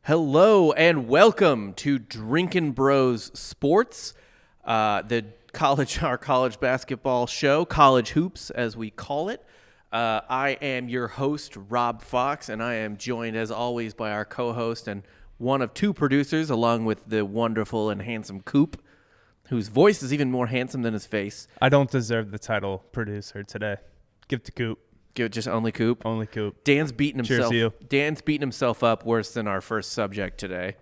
Hello and welcome to Drinkin' Bros Sports, our college basketball show, College Hoops as we call it. I am your host, Rob Fox, and I am joined as always by our co-host and one of two producers, along with the wonderful and handsome Coop, whose voice is even more handsome than his face. I don't deserve the title producer today. Give it to Coop. Give it just only Coop. Only Coop. Dan's beating himself. Cheers to you. Dan's beating himself up worse than our first subject today.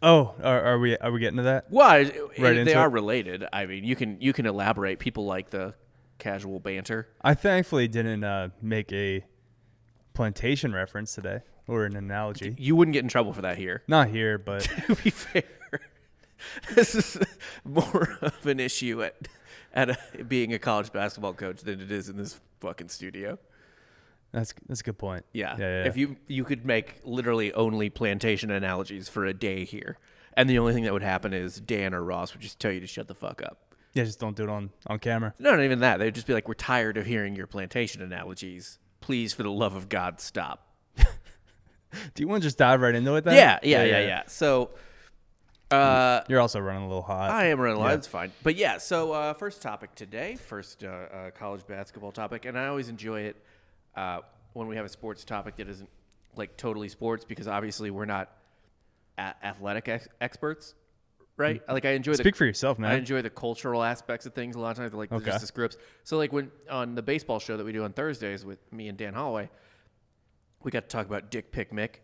Oh, are we getting to that? Well, Right they are related. I mean, you can elaborate. People like the casual banter. I thankfully didn't make a Plantation reference today or an analogy. You wouldn't get in trouble for that here. Not here, but To be fair, this is more of an issue at being a college basketball coach than it is in this fucking studio. that's a good point. Yeah. Yeah. If you could make literally only Plantation analogies for a day here, and the only thing that would happen is Dan or Ross would just tell you to shut the fuck up. Yeah, just don't do it on camera. No, not even that. They'd just be like, we're tired of hearing your Plantation analogies. Please, for the love of God, stop. Do you want to just dive right into it then? Yeah. So, you're also running a little hot. I am running live. It's fine. But yeah, so first topic today, college basketball topic, and I always enjoy it when we have a sports topic that isn't like totally sports, because obviously we're not athletic experts, right? Like I enjoy Speak for yourself, man. I enjoy the cultural aspects of things a lot of times, like just the scripts. So like when on the baseball show that we do on Thursdays with me and Dan Holloway, we got to talk about Dick Pick Mick.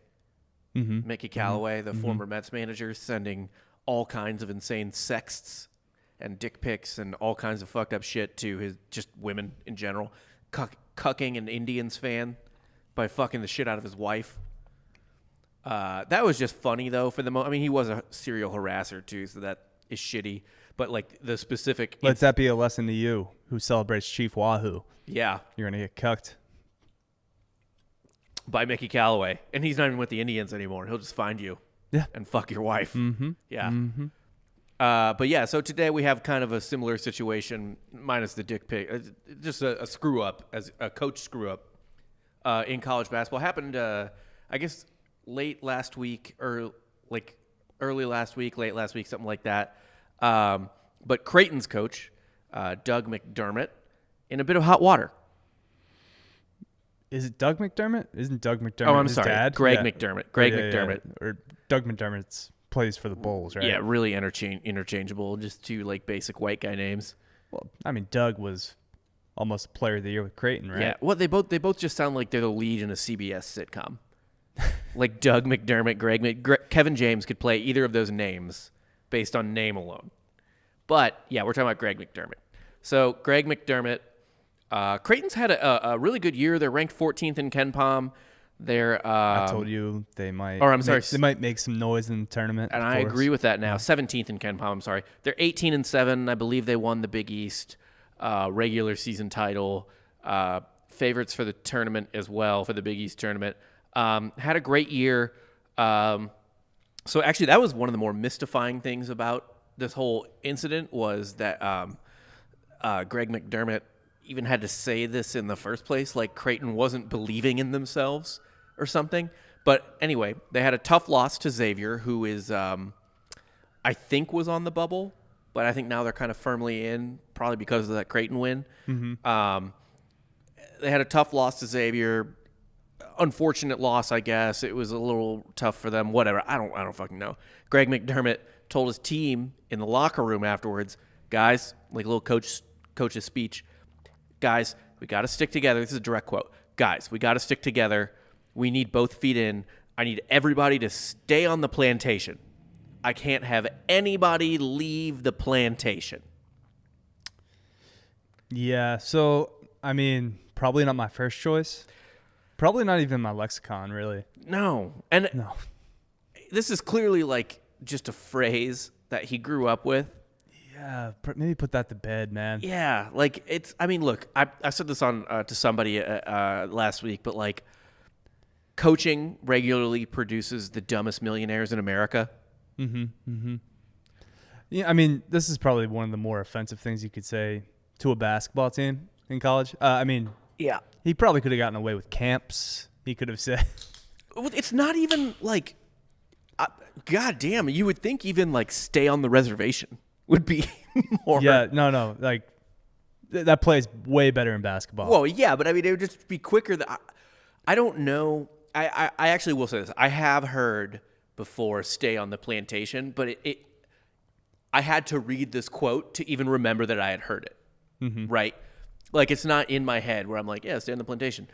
Mickey Callaway, the former Mets manager, sending all kinds of insane sexts and dick pics and all kinds of fucked up shit to his just women in general, cucking an Indians fan by fucking the shit out of his wife. That was just funny though for the moment. I mean, he was a serial harasser too, so that is shitty. But like the specific, Let that be a lesson to you who celebrates Chief Wahoo. Yeah, You're gonna get cucked by Mickey Callaway, and he's not even with the Indians anymore. He'll just find you, and fuck your wife. Yeah. But yeah, so today we have kind of a similar situation, minus the dick pic, just a screw up, as a coach screw up in college basketball. Happened, I guess, late last week, or like early last week, late last week, something like that. But Creighton's coach, Doug McDermott, in a bit of hot water. Is it Doug McDermott? Isn't Doug McDermott Oh, I'm his sorry. dad? Greg McDermott. Greg McDermott. Yeah. Or Doug McDermott's plays for the Bulls, right? Yeah, really interchangeable. Just two like basic white guy names. Well, I mean, Doug was almost player of the year with Creighton, right? Yeah. Well, they both just sound like they're the lead in a CBS sitcom. Like Doug McDermott, Kevin James could play either of those names based on name alone. But yeah, we're talking about Greg McDermott. So Greg McDermott. Creighton's had a really good year. They're ranked 14th in KenPom. They're I told you they might. Or I'm sorry, they might make some noise in the tournament. and I agree with that now. 17th in KenPom. I'm sorry. They're 18-7. I believe they won the Big East regular season title. Favorites for the tournament as well, for the Big East tournament. Had a great year. So actually, that was one of the more mystifying things about this whole incident was that Greg McDermott even had to say this in the first place, like Creighton wasn't believing in themselves or something. But anyway, they had a tough loss to Xavier, who is, I think, was on the bubble, but I think now they're kind of firmly in, probably because of that Creighton win. They had a tough loss to Xavier. Unfortunate loss, I guess. It was a little tough for them. Whatever. I don't fucking know. Greg McDermott told his team in the locker room afterwards, guys, like a little coach's speech, guys, we got to stick together. This is a direct quote. Guys, we got to stick together. We need both feet in. I need everybody to stay on the plantation. I can't have anybody leave the plantation. Yeah, so, I mean, probably not my first choice. Probably not even my lexicon, really. No. And No. this is clearly like just a phrase that he grew up with. Yeah, maybe put that to bed, man. Yeah, like it's. I mean, look, I said this on to somebody last week, but like, coaching regularly produces the dumbest millionaires in America. Yeah, I mean, this is probably one of the more offensive things you could say to a basketball team in college. I mean, Yeah. he probably could have gotten away with camps. He could have said, It's not even like, God damn, you would think even like stay on the reservation would be more. Yeah, no, like that plays way better in basketball. Well, yeah, but I mean, it would just be quicker. I don't know. I actually will say this. I have heard before stay on the plantation, but I had to read this quote to even remember that I had heard it. Mm-hmm. Right? Like, it's not in my head where I'm like, yeah, stay on the plantation.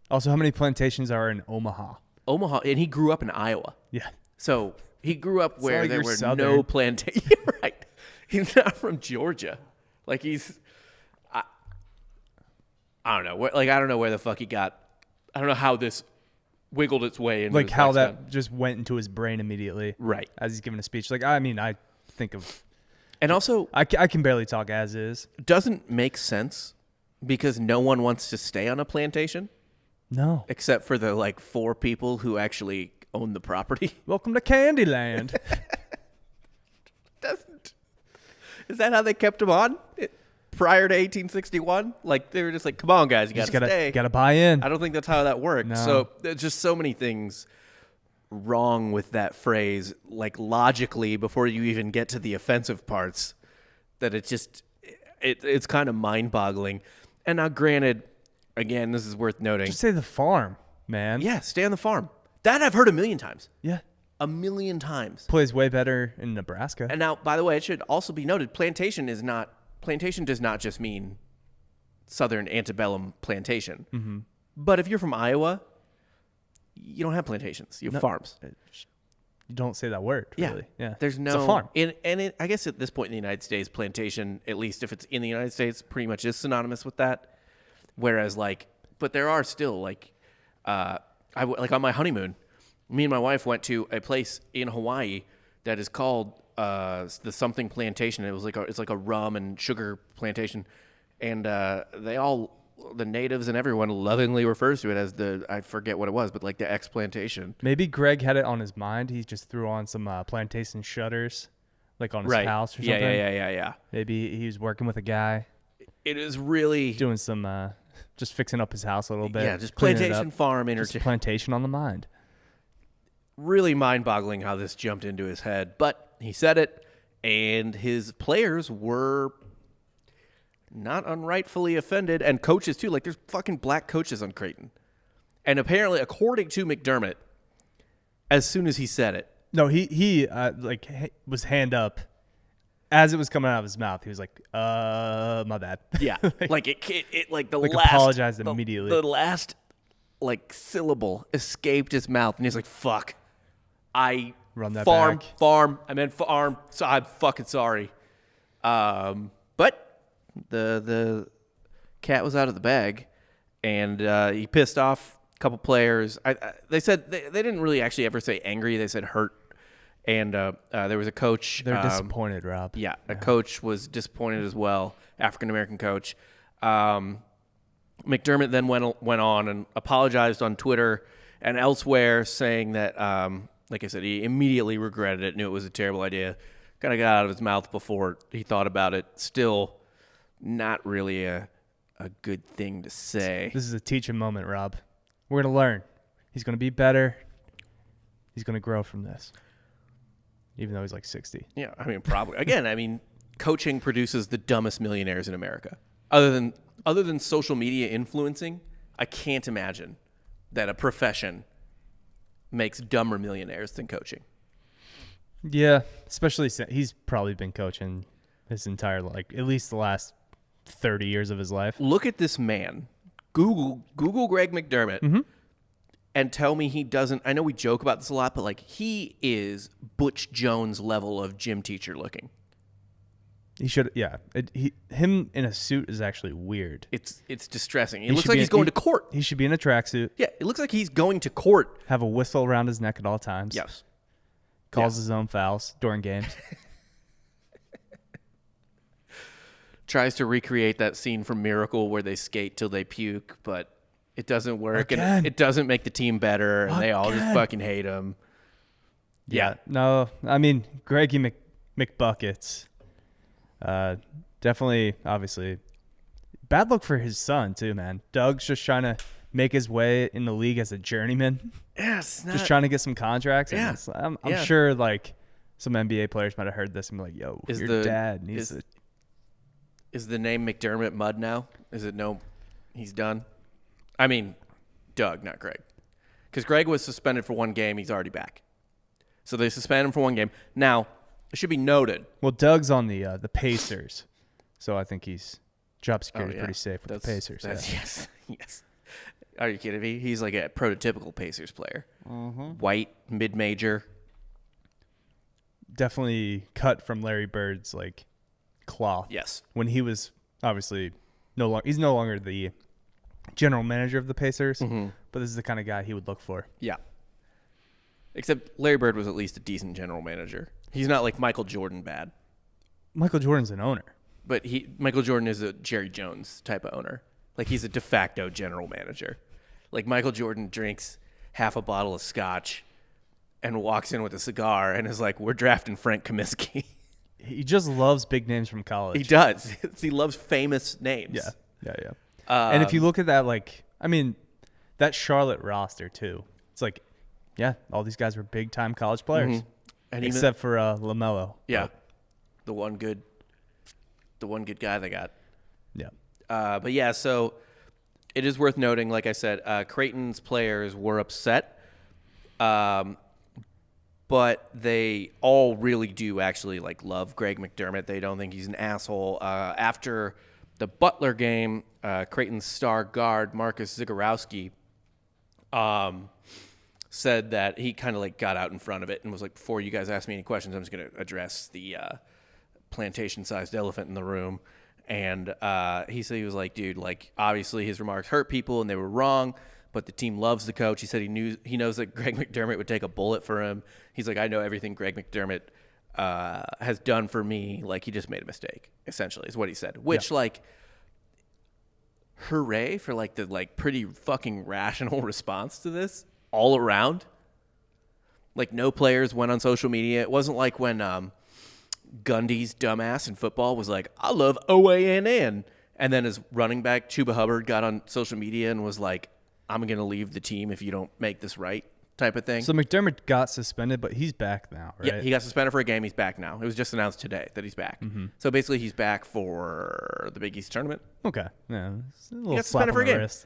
Also, how many plantations are in Omaha? Omaha, and he grew up in Iowa. Yeah. So he grew up where like there you're were Southern. no plantations. Right. He's not from Georgia. Like, I don't know. I don't know where the fuck he got. I don't know how this wiggled its way into like his how lexicon. that just went into his brain immediately. Right. As he's giving a speech. Like, I mean, I think of. And also, I can barely talk as is. Doesn't make sense because no one wants to stay on a plantation. No. Except for the, like, 4 people who actually own the property. Welcome to Candyland. Is that how they kept him on prior to 1861? Like, they were just like, come on, guys, you got to stay. Got to buy in. I don't think that's how that worked. No. So there's just so many things wrong with that phrase, like logically, before you even get to the offensive parts, that it's kind of mind-boggling. And now, granted, again, this is worth noting. Just say the farm, man. Yeah, stay on the farm. That I've heard a million times. Yeah. A million times. Plays way better in Nebraska. And now, by the way, it should also be noted, plantation does not just mean southern antebellum plantation. Mm-hmm. But if you're from Iowa, you don't have plantations. You have farms. You don't say that word, really. Yeah. There's no... It's a farm. I guess at this point in the United States, plantation, at least if it's in the United States, pretty much is synonymous with that. Whereas, like, but there are still, like, like on my honeymoon, me and my wife went to a place in Hawaii that is called the something plantation. It's like a rum and sugar plantation, and the natives and everyone lovingly refers to it as I forget what it was, but like the X plantation. Maybe Greg had it on his mind. He just threw on some plantation shutters, like on his house or something. Yeah. Maybe he was working with a guy. It is really doing some, just fixing up his house a little bit. Yeah, just plantation farm just plantation on the mind. Really mind-boggling how this jumped into his head, but he said it, and his players were not unrightfully offended, and coaches too. Like, there's fucking black coaches on Creighton, and apparently, according to McDermott, as soon as he said it, no, he was hand up as it was coming out of his mouth. He was like, my bad. Yeah, like the like last apologized immediately. The last like syllable escaped his mouth, and he's like, "Fuck." I run that farm. back. I meant farm. So I'm fucking sorry. But the cat was out of the bag, and he pissed off a couple players. They said they didn't really actually ever say angry. They said hurt. And there was a coach. They're disappointed, Rob. Yeah, a coach was disappointed as well. African American coach. McDermott then went on and apologized on Twitter and elsewhere, saying that, like I said, he immediately regretted it, knew it was a terrible idea, kind of got out of his mouth before he thought about it. Still, not really a good thing to say. This is a teaching moment, Rob. We're gonna learn. He's gonna be better. He's gonna grow from this, even though he's like 60. Yeah, I mean, probably. Again, I mean, coaching produces the dumbest millionaires in America. Other than social media influencing, I can't imagine that a profession makes dumber millionaires than coaching. Yeah, especially he's probably been coaching his entire, like, at least the last 30 years of his life. Look at this man. Google Greg McDermott and tell me he doesn't. I know we joke about this a lot, but like, he is Butch Jones level of gym teacher looking. He should, yeah. Him in a suit is actually weird. It's distressing. It looks like he's going to court. He should be in a tracksuit. Yeah, it looks like he's going to court. Have a whistle around his neck at all times. Yes. Calls his own fouls during games. Tries to recreate that scene from Miracle where they skate till they puke, but it doesn't work. Again. And it doesn't make the team better, and they all just fucking hate him. Yeah. No, I mean, Greggy McBuckets. Definitely, obviously, bad luck for his son too, man. Doug's just trying to make his way in the league as a journeyman, Yes, just trying to get some contracts. Yeah. And I'm sure like some NBA players might have heard this and be like, "Yo, Is your the- dad needs to." Is the name McDermott mud now? Is it no? He's done. I mean, Doug, not Greg, because Greg was suspended for 1 game. He's already back, so they suspended him for 1 game. Now, it should be noted. Well, Doug's on the Pacers, so I think he's job security pretty safe with the Pacers. Yes, yes. Are you kidding me? He's like a prototypical Pacers player. White, mid-major. Definitely cut from Larry Bird's like cloth. Yes. When he was obviously he's no longer the general manager of the Pacers, but this is the kind of guy he would look for. Yeah. Except Larry Bird was at least a decent general manager. He's not like Michael Jordan bad. Michael Jordan's an owner. But Michael Jordan is a Jerry Jones type of owner. Like, he's a de facto general manager. Like, Michael Jordan drinks half a bottle of scotch and walks in with a cigar and is like, we're drafting Frank Kaminsky. He just loves big names from college. He does. He loves famous names. Yeah. And if you look at that, like, I mean, that Charlotte roster, too, it's like, yeah, all these guys were big-time college players. And except for LaMelo. Yeah. The one good guy they got. Yeah. But yeah, so it is worth noting, like I said, Creighton's players were upset, but they all really do actually like love Greg McDermott. They don't think he's an asshole. After the Butler game, Creighton's star guard Marcus Zagorowski said that he kind of like got out in front of it and was like, before you guys ask me any questions, I'm just going to address the plantation-sized elephant in the room. And he said, he was like, dude, like, obviously his remarks hurt people and they were wrong, but the team loves the coach. He said he knows that Greg McDermott would take a bullet for him. He's like, I know everything Greg McDermott has done for me. Like, he just made a mistake, essentially, is what he said. Which, like, hooray for, like, the, like, pretty fucking rational response to this all around. Like, no players went on social media. It wasn't like when Gundy's dumbass in football was like, I love OANN. And then his running back, Chuba Hubbard, got on social media and was like, I'm going to leave the team if you don't make this right, type of thing. So McDermott got suspended, but he's back now, right? Yeah, he got suspended for a game. He's back now. It was just announced today that he's back. So basically he's back for the Big East tournament. Okay. Yeah. It's a little He got slap suspended on for a the game. wrist.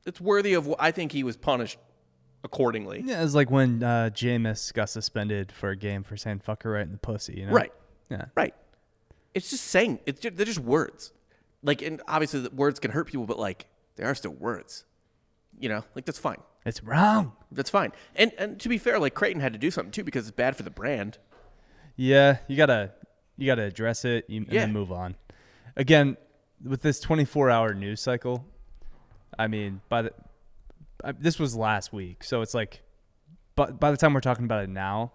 It's worthy of I think he was punished accordingly. Yeah, it's like when Jameis got suspended for a game for saying "fuck her right in the pussy," you know? Right. Yeah. Right. It's just saying. They're just words. Like, and obviously the words can hurt people, but like they are still words. You know, like that's fine. It's wrong. That's fine. And to be fair, like Creighton had to do something too because it's bad for the brand. Yeah, you gotta address it and then move on. Again, with this 24-hour news cycle, I mean, this was last week, so it's like, but by the time we're talking about it now,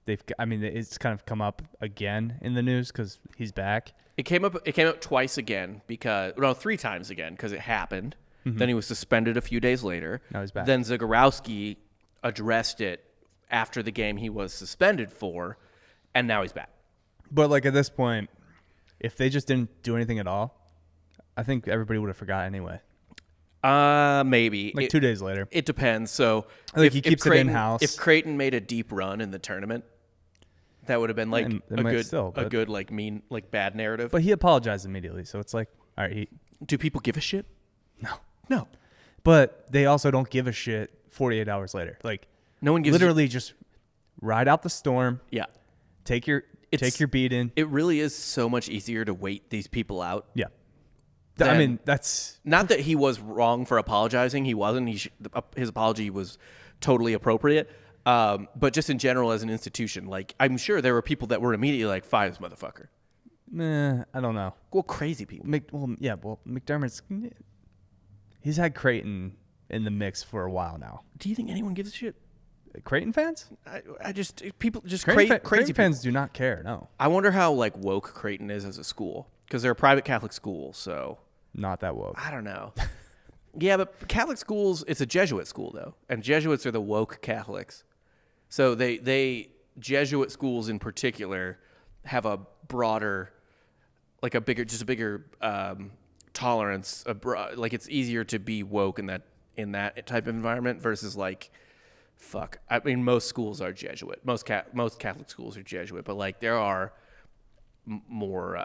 it's kind of come up again in the news because he's back. It came up twice again three times again because it happened. Then he was suspended a few days later. Now he's back. Then Zagorowski addressed it after the game he was suspended for, and now he's back. But like at this point, if they just didn't do anything at all, I think everybody would have forgot anyway. Maybe. Like 2 days later. It depends. So Like he keeps it in-house. If Creighton made a deep run in the tournament, that would have been like a good like mean like bad narrative. But he apologized immediately, so it's like, all right. Do people give a shit? No. But they also don't give a shit 48 hours later. Like no one gives literally just ride out the storm. Yeah. Take your beating. It really is so much easier to wait these people out. Yeah. I mean, that's not that he was wrong for apologizing. He wasn't. His apology was totally appropriate. But just in general, as an institution, like I'm sure there were people that were immediately like, "Fire this motherfucker." I don't know. Well, crazy people. McDermott's he's had Creighton in the mix for a while now. Do you think anyone gives a shit? Creighton fans? I just people just Creighton crazy fans do not care. No. I wonder how like woke Creighton is as a school because they're a private Catholic school, so. Not that woke. I don't know. Yeah, but Catholic schools, it's a Jesuit school, though. And Jesuits are the woke Catholics. So they Jesuit schools in particular have a broader like a bigger tolerance. Like it's easier to be woke in that type of environment versus like, fuck. I mean, most schools are Jesuit. Most Catholic schools are Jesuit, but like there are more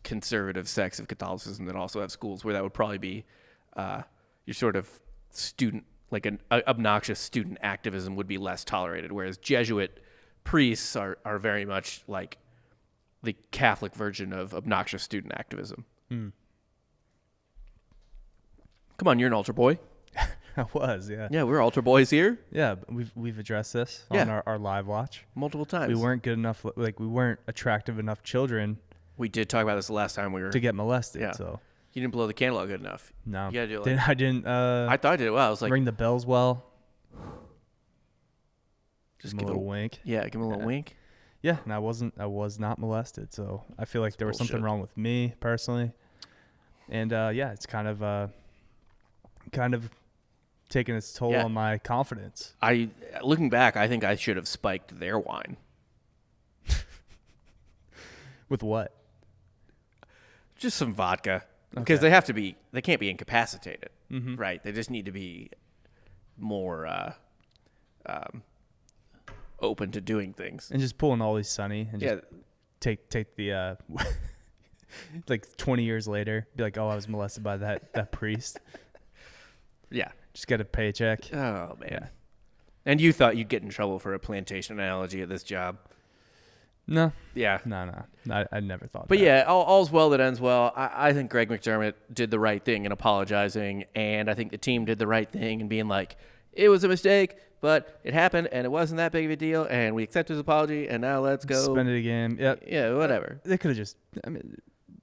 conservative sects of Catholicism that also have schools where that would probably be your sort of student, like an obnoxious student activism would be less tolerated, whereas Jesuit priests are very much like the Catholic version of obnoxious student activism. Mm. Come on, you're an altar boy. I was, yeah. Yeah, we're altar boys here. Yeah, we've addressed this on our live watch multiple times. We weren't good enough, like we weren't attractive enough children. We did talk about this the last time we were to get molested. Yeah. So you didn't blow the candle out good enough. No, you gotta do it. I didn't. I thought I did it well. I was like, ring the bells well. Just give him a little wink. Yeah, give him a little wink. Yeah, and I was not molested, so I feel like there was something wrong with me personally. And yeah, it's kind of taking its toll on my confidence. Looking back, I think I should have spiked their wine. With what? Just some vodka. Because they can't be incapacitated, right? They just need to be more open to doing things. And just pulling Always Sunny and just take the like 20 years later, be like, oh, I was molested by that priest. Yeah. Just get a paycheck. Oh, man. Yeah. And you thought you'd get in trouble for a plantation analogy at this job. No. Yeah. No. I never thought But that. yeah, all's well that ends well. I think Greg McDermott did the right thing in apologizing, and I think the team did the right thing in being like, it was a mistake, but it happened, and it wasn't that big of a deal, and we accept his apology, and now let's go. Spend it again. Yep. Yeah, whatever. They could have just,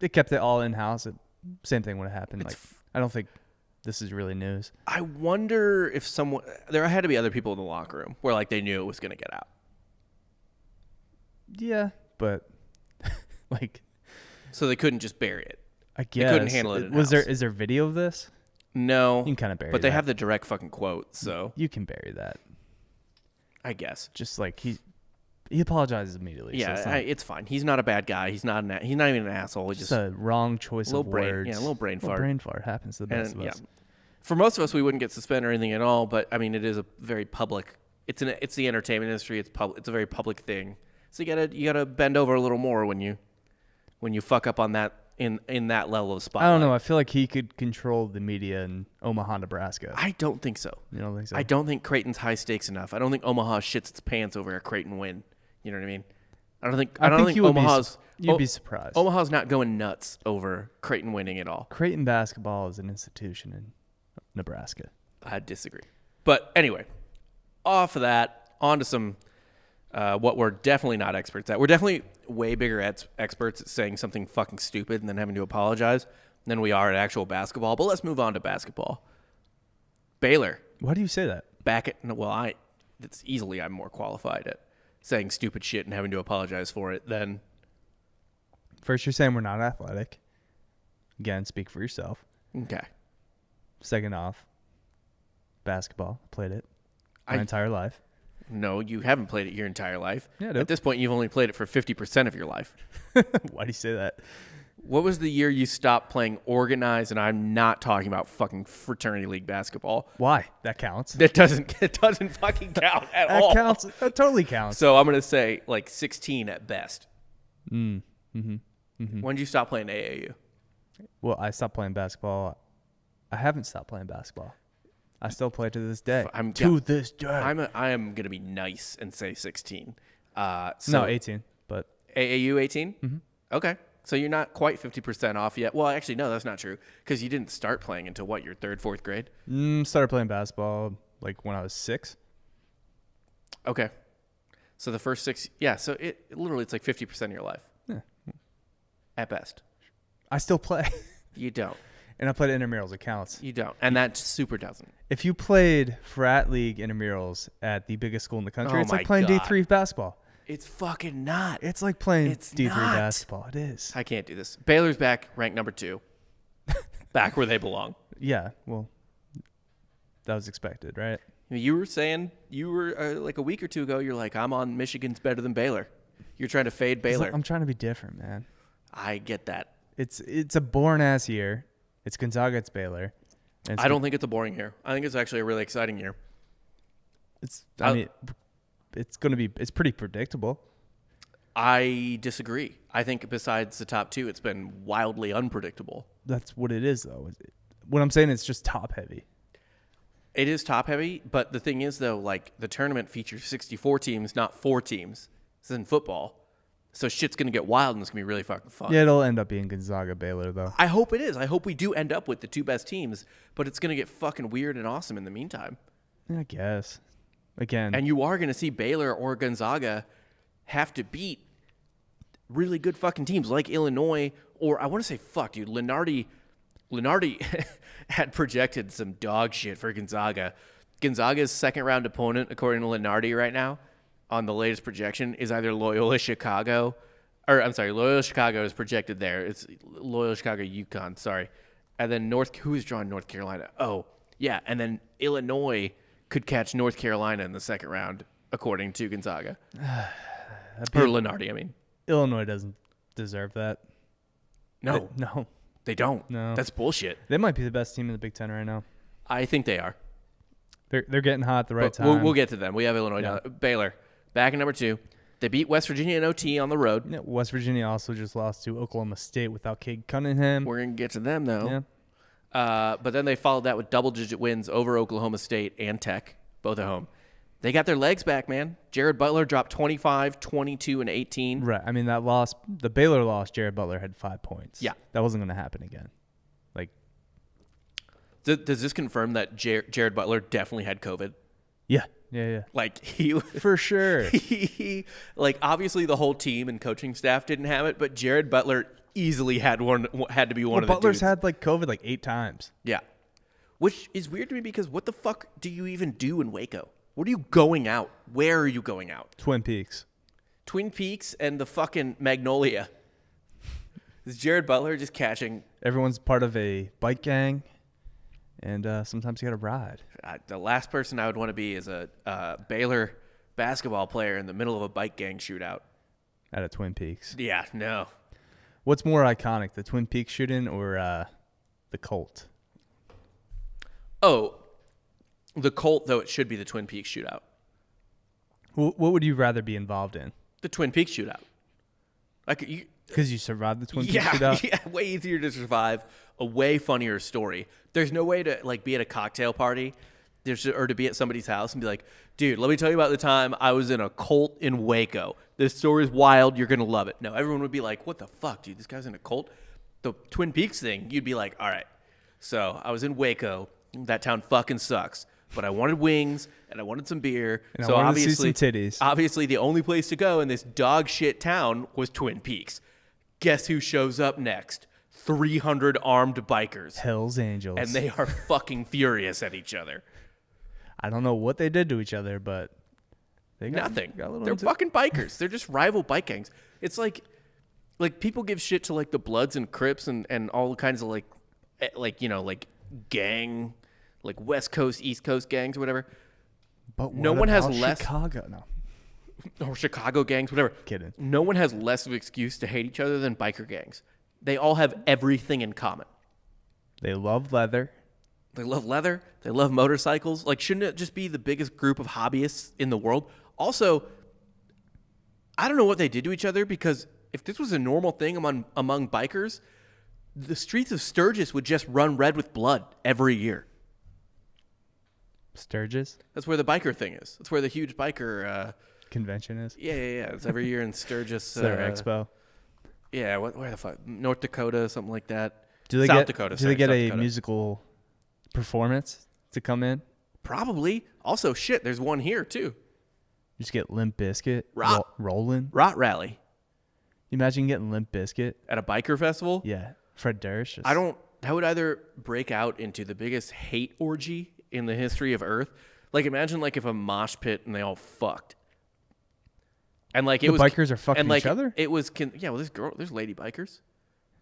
they kept it all in-house. Same thing would have happened. I don't think this is really news. I wonder if there had to be other people in the locker room where like they knew it was going to get out. Yeah, but like, so they couldn't just bury it. I guess they couldn't handle it. Is there video of this? No, you can kind of bury. But they have the direct fucking quote, so you can bury that. I guess. Just like he apologizes immediately. Yeah, so it's fine. He's not a bad guy. He's not even an asshole. He's just a wrong choice of words. Yeah, a little brain fart. Brain fart happens to the best of us. For most of us, we wouldn't get suspended or anything at all. But I mean, it is a very public. It's the entertainment industry. It's a very public thing. So you gotta bend over a little more when you fuck up on that in that level of spotlight. I don't know. I feel like he could control the media in Omaha, Nebraska. I don't think so. You don't think so? I don't think Creighton's high stakes enough. I don't think Omaha shits its pants over a Creighton win. You know what I mean? I don't think Omaha's. You'd be surprised. Omaha's not going nuts over Creighton winning at all. Creighton basketball is an institution in Nebraska. I disagree. But anyway, off of that, on to some what we're definitely not experts at. We're definitely way bigger experts at saying something fucking stupid and then having to apologize than we are at actual basketball. But let's move on to basketball. Baylor. Why do you say that? It's easily I'm more qualified at saying stupid shit and having to apologize for it than. First, you're saying we're not athletic. Again, speak for yourself. Okay. Second off, basketball. Played it my entire life. No, you haven't played it your entire life. Yeah, at this point, you've only played it for 50% of your life. Why do you say that? What was the year you stopped playing organized? And I'm not talking about fucking fraternity league basketball. Why? That counts. It doesn't fucking count at all. That counts. That totally counts. So I'm going to say like 16 at best. Mm. Mm-hmm. Mm-hmm. When did you stop playing AAU? Well, I stopped playing basketball. I haven't stopped playing basketball. I still play to this day. This day. I am going to be nice and say 16. No, 18. But AAU 18? Mm-hmm. Okay. So you're not quite 50% off yet. Well, actually, no, that's not true. Because you didn't start playing until what, your third, fourth grade? Started playing basketball like when I was 6. Okay. So the first 6, yeah. So it's like 50% of your life. Yeah. At best. I still play. You don't. And I played intramurals. It counts. You don't. And that super doesn't. If you played frat league intramurals at the biggest school in the country, it's like playing God. D3 basketball. It's fucking not. It's like playing D3 basketball. It is. I can't do this. Baylor's back, ranked number 2. Back where they belong. Yeah, well, that was expected, right? You were saying, like a week or two ago, you're like, I'm on Michigan's better than Baylor. You're trying to fade Baylor. I'm trying to be different, man. I get that. It's a boring ass year. It's Gonzaga, it's Baylor. I don't think it's a boring year. I think it's actually a really exciting year. It's pretty predictable. I disagree. I think besides the top two, it's been wildly unpredictable. That's what it is, though. What I'm saying is just top heavy. It is top heavy, but the thing is, though, like the tournament features 64 teams, not 4 teams. This isn't football. So shit's going to get wild, and it's going to be really fucking fun. Yeah, it'll end up being Gonzaga Baylor, though. I hope it is. I hope we do end up with the 2 best teams, but it's going to get fucking weird and awesome in the meantime. I guess. Again. And you are going to see Baylor or Gonzaga have to beat really good fucking teams like Illinois, or I want to say, fuck, dude, Lenardi had projected some dog shit for Gonzaga. Gonzaga's second-round opponent, according to Lenardi right now, on the latest projection, is either Loyola-Chicago, or I'm sorry, Loyola-Chicago is projected there. It's Loyola-Chicago, UConn, sorry. And then who is drawing North Carolina? Oh, yeah, and then Illinois could catch North Carolina in the second round, according to Gonzaga. Or Lenardi, I mean. Illinois doesn't deserve that. No. No. They don't. No. That's bullshit. They might be the best team in the Big Ten right now. I think they are. They're getting hot at the right time. We'll get to them. We have Illinois now. Baylor, back in number 2. They beat West Virginia in OT on the road. Yeah, West Virginia also just lost to Oklahoma State without Cade Cunningham. We're going to get to them, though. Yeah. But then they followed that with double-digit wins over Oklahoma State and Tech, both at home. They got their legs back, man. Jared Butler dropped 25, 22, and 18. Right. I mean, that loss, the Baylor loss, Jared Butler had 5 points. Yeah. That wasn't going to happen again. Like, does this confirm that Jared Butler definitely had COVID? Yeah. Yeah. Like, he... For sure. Like, obviously the whole team and coaching staff didn't have it, but Jared Butler easily had to be one of the dudes. Butler's had, like, COVID, like, 8 times. Yeah. Which is weird to me because what the fuck do you even do in Waco? What are you going out? Where are you going out? Twin Peaks. Twin Peaks and the fucking Magnolia. Is Jared Butler just catching? Everyone's part of a bike gang, and sometimes you got to ride. The last person I would want to be is a Baylor basketball player in the middle of a bike gang shootout. At a Twin Peaks. Yeah, no. What's more iconic, the Twin Peaks shooting or the Colt? Oh, the Colt, though it should be the Twin Peaks shootout. What would you rather be involved in? The Twin Peaks shootout. Because you survived the Twin Peaks shootout? Yeah, way easier to survive. A way funnier story. There's no way to like be at a cocktail party or to be at somebody's house and be like, dude, let me tell you about the time I was in a cult in Waco. This story's wild. You're going to love it. No, everyone would be like, what the fuck, dude? This guy's in a cult? The Twin Peaks thing, you'd be like, all right. So I was in Waco. That town fucking sucks. But I wanted wings and I wanted some beer. And so I wanted obviously, to see some titties. Obviously, the only place to go in this dog shit town was Twin Peaks. Guess who shows up next? 300 armed bikers. Hell's Angels. And they are fucking furious at each other. I don't know what they did to each other, but they got nothing. Got They're fucking bikers. They're just rival bike gangs. It's like people give shit to like the Bloods and Crips and all kinds of like gang, like West Coast, East Coast gangs or whatever. But no one has less Chicago, no. Or Chicago gangs, whatever. Kidding. No one has less of an excuse to hate each other than biker gangs. They all have everything in common. They love leather. They love leather. They love motorcycles. Like, shouldn't it just be the biggest group of hobbyists in the world? Also, I don't know what they did to each other because if this was a normal thing among bikers, the streets of Sturgis would just run red with blood every year. Sturgis? That's where the biker thing is. That's where the huge biker convention is. Yeah. It's every year in Sturgis. It's their expo. Yeah, where the fuck? North Dakota, something like that. South Dakota. Do they get a musical performance to come in? Probably. Also, shit, there's one here too. You just get Limp Bizkit rolling. Rot Rally. You imagine getting Limp Bizkit at a biker festival? Yeah. Fred Durst. That would either break out into the biggest hate orgy in the history of Earth. Like, imagine like if a mosh pit and they all fucked. And like the bikers are fucking each other? It was there's lady bikers.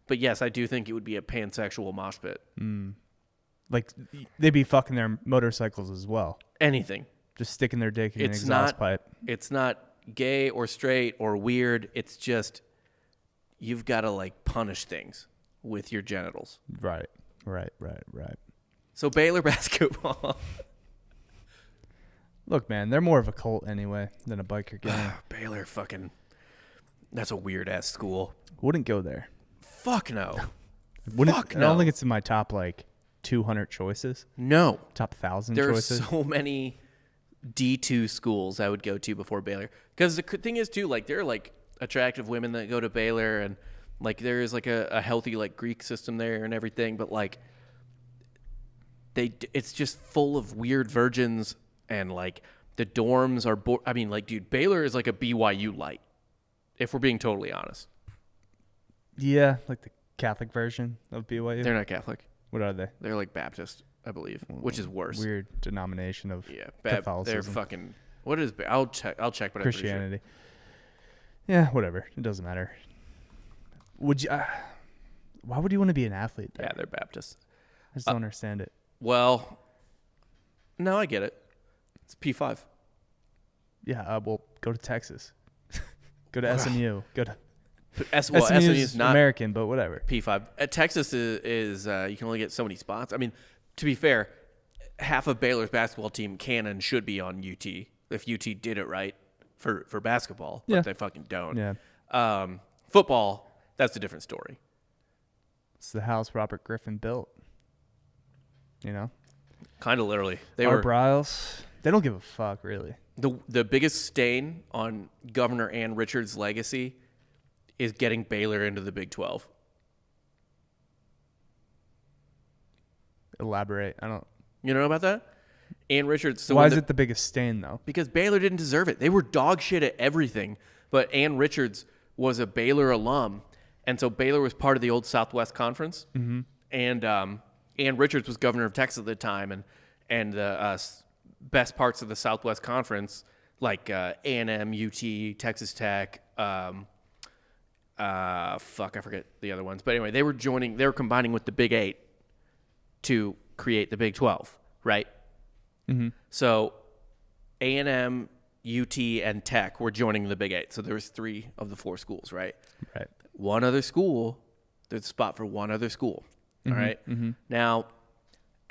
But yes, I do think it would be a pansexual mosh pit. Like they'd be fucking their motorcycles as well. Anything. Just sticking their dick in an exhaust pipe. It's not gay or straight or weird. It's just you've got to like punish things with your genitals. Right. So Baylor basketball. Look, man, they're more of a cult anyway than a biker gang. Baylor fucking. That's a weird ass school. Wouldn't go there. Fuck no. I don't think it's in my top like 200 choices. No. Top 1,000 There choices. are so many D2 schools I would go to before Baylor. Because the thing is, too, like, there are, like, attractive women that go to Baylor, and, like, there is, like, a healthy, like, Greek system there and everything. But, like, it's just full of weird virgins, and, like, the dorms are I mean, like, dude, Baylor is like a BYU light, if we're being totally honest. Yeah, like the Catholic version of BYU. They're not Catholic. What are they? They're like Baptist, I believe, which is worse. Weird denomination of Catholicism. They're fucking. What is? I'll check. But Christianity. Yeah, whatever. It doesn't matter. Would you? Why would you want to be an athlete there? Yeah, they're Baptist. I just don't understand it. Well, no, I get it. It's P5. Yeah. Well, go to Texas. Go to SMU. Go to. SMU is not American, but whatever. P5. At Texas is you can only get so many spots. I mean, to be fair, half of Baylor's basketball team can and should be on UT if UT did it right for basketball, but they fucking don't. Yeah. Football, that's a different story. It's the house Robert Griffin built. You know? Kind of literally. Art Briles, they don't give a fuck, really. The biggest stain on Governor Ann Richards' legacy is getting Baylor into the Big 12. Elaborate. I don't. You know about that? Ann Richards. So why is it the biggest stain, though? Because Baylor didn't deserve it. They were dog shit at everything. But Ann Richards was a Baylor alum, and so Baylor was part of the old Southwest Conference. Mm-hmm. And Ann Richards was governor of Texas at the time, and the best parts of the Southwest Conference, like A&M, UT, Texas Tech. I forget the other ones. But anyway, they were combining with the Big 8 to create the Big 12, right? Mm-hmm. So A&M, UT, and Tech were joining the Big 8. So there was 3 of the 4 schools, right? Right. One other school, there's a spot for one other school, all right? Mm-hmm. Now,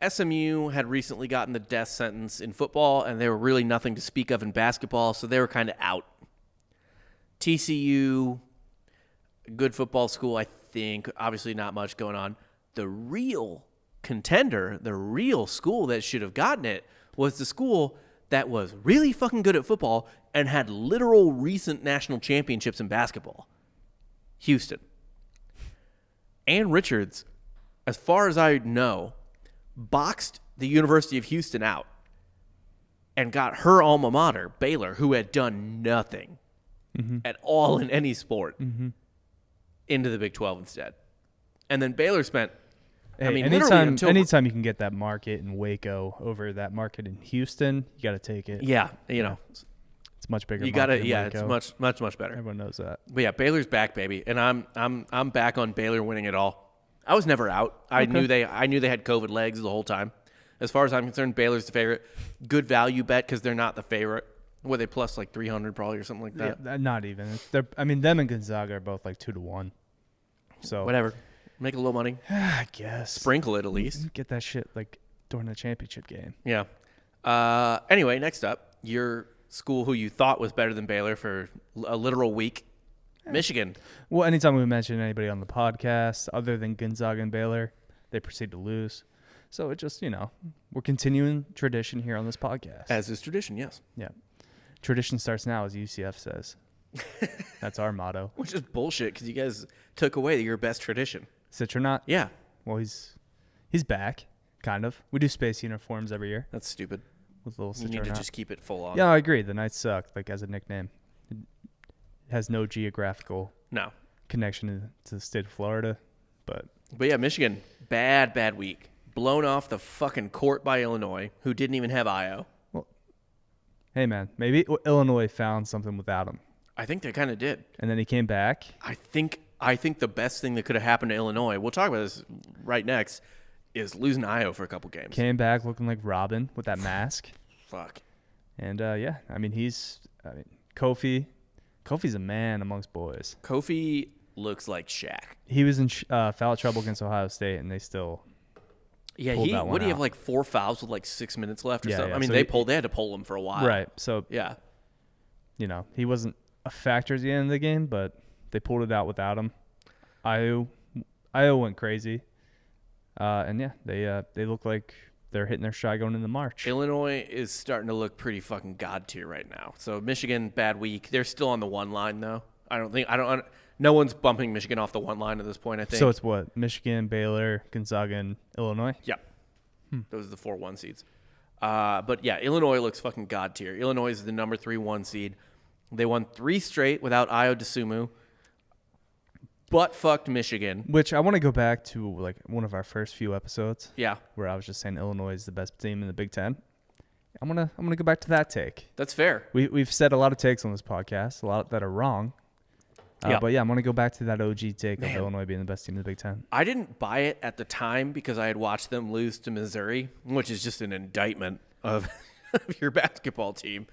SMU had recently gotten the death sentence in football, and they were really nothing to speak of in basketball, so they were kind of out. TCU, good football school, I think. Obviously not much going on. The real contender, the real school that should have gotten it was the school that was really fucking good at football and had literal recent national championships in basketball. Houston. Ann Richards, as far as I know, boxed the University of Houston out and got her alma mater, Baylor, who had done nothing at all in any sport, into the Big 12 instead. And then Baylor spent, anytime you can get that market in Waco over that market in Houston, you got to take it. Yeah, know. It's much bigger. You got to, it's much better. Everyone knows that. But yeah, Baylor's back, baby, and I'm back on Baylor winning it all. I was never out. I knew they had COVID legs the whole time. As far as I'm concerned, Baylor's the favorite. Good value bet because they're not the favorite. Were they plus like 300 probably or something like that? Yeah, not even. Them and Gonzaga are both like 2-1. So whatever. Make a little money. I guess. Sprinkle it at least. Get that shit like during the championship game. Yeah. Anyway, next up, your school who you thought was better than Baylor for a literal week, Michigan. Well, anytime we mention anybody on the podcast other than Gonzaga and Baylor, they proceed to lose. So it just, we're continuing tradition here on this podcast. As is tradition, yes. Yeah. Tradition starts now, as UCF says. That's our motto. Which is bullshit because you guys took away your best tradition. Citronaut? Yeah. Well, he's back, kind of. We do space uniforms every year. That's stupid. With little Citronaut. You need to just keep it full on. Yeah, I agree. The Knights suck, like as a nickname. It has no geographical connection to the state of Florida. But yeah, Michigan, bad week. Blown off the fucking court by Illinois, who didn't even have Io. Well, hey, man, maybe Illinois found something without him. I think they kind of did. And then he came back. I think the best thing that could have happened to Illinois, we'll talk about this right next, is losing Io for a couple games. Came back looking like Robin with that mask. Fuck. And, Kofi's a man amongst boys. Kofi looks like Shaq. He was in foul trouble against Ohio State, and they still pulled that one what do you have out. like 4 fouls with like 6 minutes left or something? Yeah. I mean, So they had to pull him for a while. Right. So Yeah. he wasn't a factor at the end of the game, but they pulled it out without him. Iowa went crazy, and yeah, they look like they're hitting their stride going into March. Illinois is starting to look pretty fucking god tier right now. So Michigan, bad week. They're still on the 1 line though. No one's bumping Michigan off the 1 line at this point, I think. So it's what? Michigan, Baylor, Gonzaga, and Illinois? Yeah. Those are the 4 1 seeds. But yeah, Illinois looks fucking god tier. Illinois is the number 3 1 seed. They won 3 straight without Ayo Dosunmu. Butt fucked Michigan. Which I want to go back to like one of our first few episodes. Yeah. Where I was just saying Illinois is the best team in the Big Ten. I'm gonna go back to that take. That's fair. We've said a lot of takes on this podcast, a lot that are wrong. Yeah. But yeah, I'm gonna go back to that OG take of Illinois being the best team in the Big Ten. I didn't buy it at the time because I had watched them lose to Missouri, which is just an indictment of your basketball team.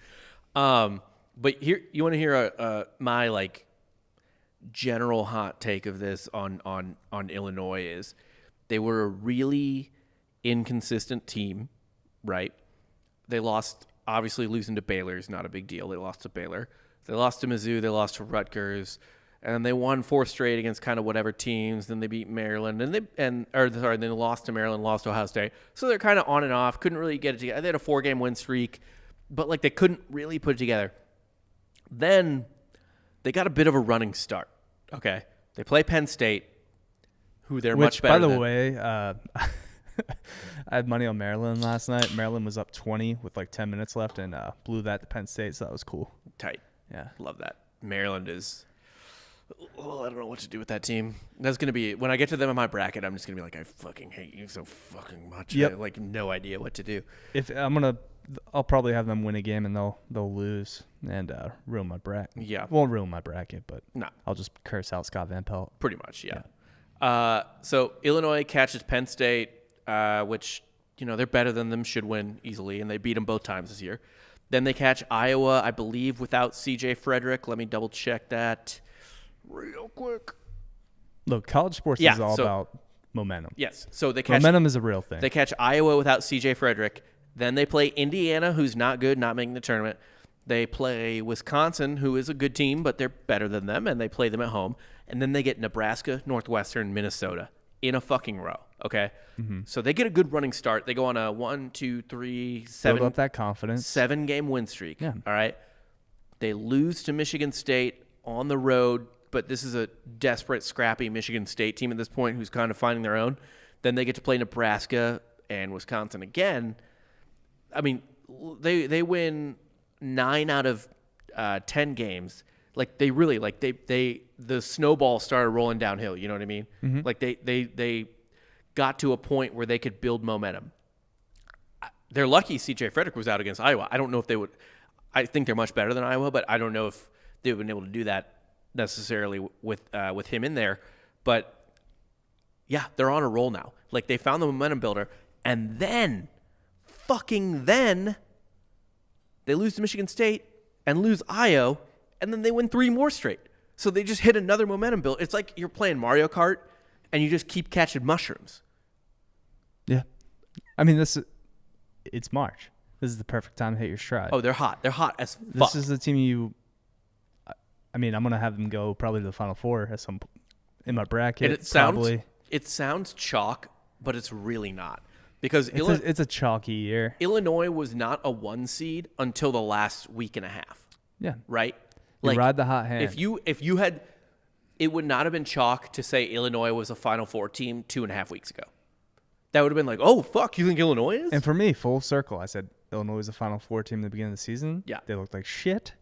But here, you want to hear my like general hot take of this on Illinois is they were a really inconsistent team, right? They lost, obviously losing to Baylor is not a big deal. They lost to Baylor. They lost to Mizzou. They lost to Rutgers. And they won 4 straight against kind of whatever teams. Then they beat Maryland. Then they lost to Maryland, lost to Ohio State. So they're kind of on and off. Couldn't really get it together. They had a 4-game win streak, but like they couldn't really put it together. Then they got a bit of a running start. Okay, they play Penn State, who they're much better than. Which, by the way, I had money on Maryland last night. Maryland was up 20 with like 10 minutes left and blew that to Penn State, so that was cool. Tight. Yeah. Love that. Maryland is... I don't know what to do with that team. That's going to be... When I get to them in my bracket, I'm just going to be like, I fucking hate you so fucking much. Yep. I have like no idea what to do. I'll probably have them win a game and they'll lose and ruin my bracket. Yeah. Won't ruin my bracket, but No. I'll just curse out Scott Van Pelt. Pretty much, yeah. So Illinois catches Penn State, which, they're better than them, should win easily, and they beat them both times this year. Then they catch Iowa, I believe, without C.J. Frederick. Let me double-check that real quick. Look, college sports is all about momentum. Yes. So they catch momentum is a real thing. They catch Iowa without C.J. Frederick. Then they play Indiana, who's not good, not making the tournament. They play Wisconsin, who is a good team, but they're better than them, and they play them at home. And then they get Nebraska, Northwestern, Minnesota in a fucking row. Okay? Mm-hmm. So they get a good running start. They go on a 1, 2, 3, 7. Build up that confidence. 7-game win streak. Yeah. All right? They lose to Michigan State on the road, but this is a desperate, scrappy Michigan State team at this point who's kind of finding their own. Then they get to play Nebraska and Wisconsin again. I mean, they win 9 out of 10 games. Like they really the snowball started rolling downhill. You know what I mean? Mm-hmm. Like they got to a point where they could build momentum. They're lucky C.J. Frederick was out against Iowa. I don't know if they would. I think they're much better than Iowa, but I don't know if they would have been able to do that necessarily with him in there. But yeah, they're on a roll now. Like they found the momentum builder, and then they lose to Michigan State and lose Io, and then they win 3 more straight. So they just hit another momentum build. It's like you're playing Mario Kart and you just keep catching mushrooms. Yeah. I mean, it's March. This is the perfect time to hit your stride. Oh, they're hot. They're hot as fuck. This is the team I'm going to have them go probably to the Final Four at some in my bracket. And it sounds chalk, but it's really not. Because it's a chalky year. Illinois was not a 1 seed until the last week and a half. Yeah. Right? You ride the hot hand. If you had, it would not have been chalk to say Illinois was a Final Four team 2.5 weeks ago. That would have been like, oh, fuck, you think Illinois is? And for me, full circle, I said Illinois was a Final Four team at the beginning of the season. Yeah. They looked like shit.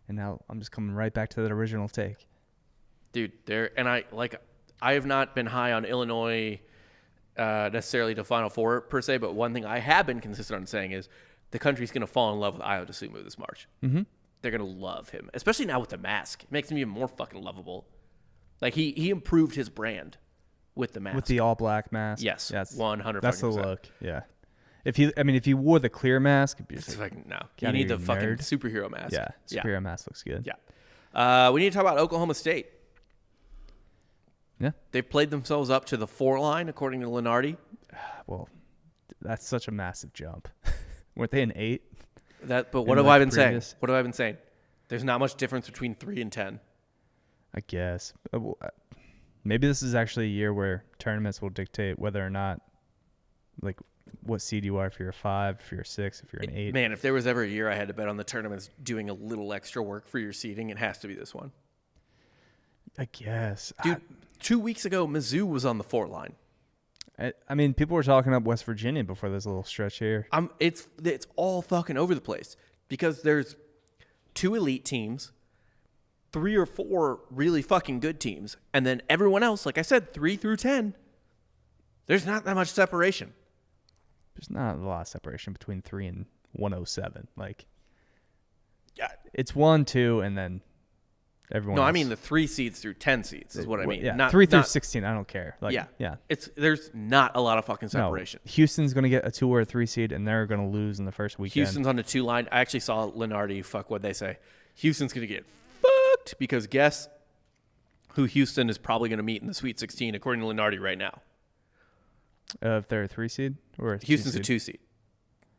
And now I'm just coming right back to that original take. Dude, I have not been high on Illinois necessarily to Final Four per se, but one thing I have been consistent on saying is the country's going to fall in love with Ayo Dosunmu this March. Mm-hmm. They're going to love him, especially now with the mask. It makes him even more fucking lovable. Like he improved his brand with the mask. With the all black mask. Yes, 100%. That's the look. Yeah. If you wore the clear mask, it'd be it's like no. You need the fucking superhero mask. Yeah, superhero mask looks good. Yeah. We need to talk about Oklahoma State. Yeah. They've played themselves up to the 4 line, according to Lenardi. Well, that's such a massive jump. Weren't they an 8? But what have I been saying? What have I been saying? There's not much difference between 3 and 10. I guess. Maybe this is actually a year where tournaments will dictate whether or not, like, what seed you are, if you're a 5, if you're a 6, if you're an 8. Man, if there was ever a year I had to bet on the tournaments doing a little extra work for your seeding, it has to be this one. I guess. Dude, 2 weeks ago, Mizzou was on the 4 line. I mean, people were talking up West Virginia before this little stretch here. It's all fucking over the place because there's 2 elite teams, 3 or 4 really fucking good teams, and then everyone else, like I said, 3 through 10, there's not that much separation. There's not a lot of separation between 3 and 107. Like, yeah, it's 1, 2, and then everyone else. I mean the 3 seeds through 10 seeds is what I mean. Yeah, not 3 through 16, I don't care. Like, yeah. There's not a lot of fucking separation. No, Houston's going to get a 2 or a 3 seed, and they're going to lose in the first weekend. Houston's on the 2 line. I actually saw Lenardi what they say. Houston's going to get fucked because guess who Houston is probably going to meet in the Sweet 16 according to Lenardi right now. If they're a 3 seed or a Houston's 2 seed? a 2 seed.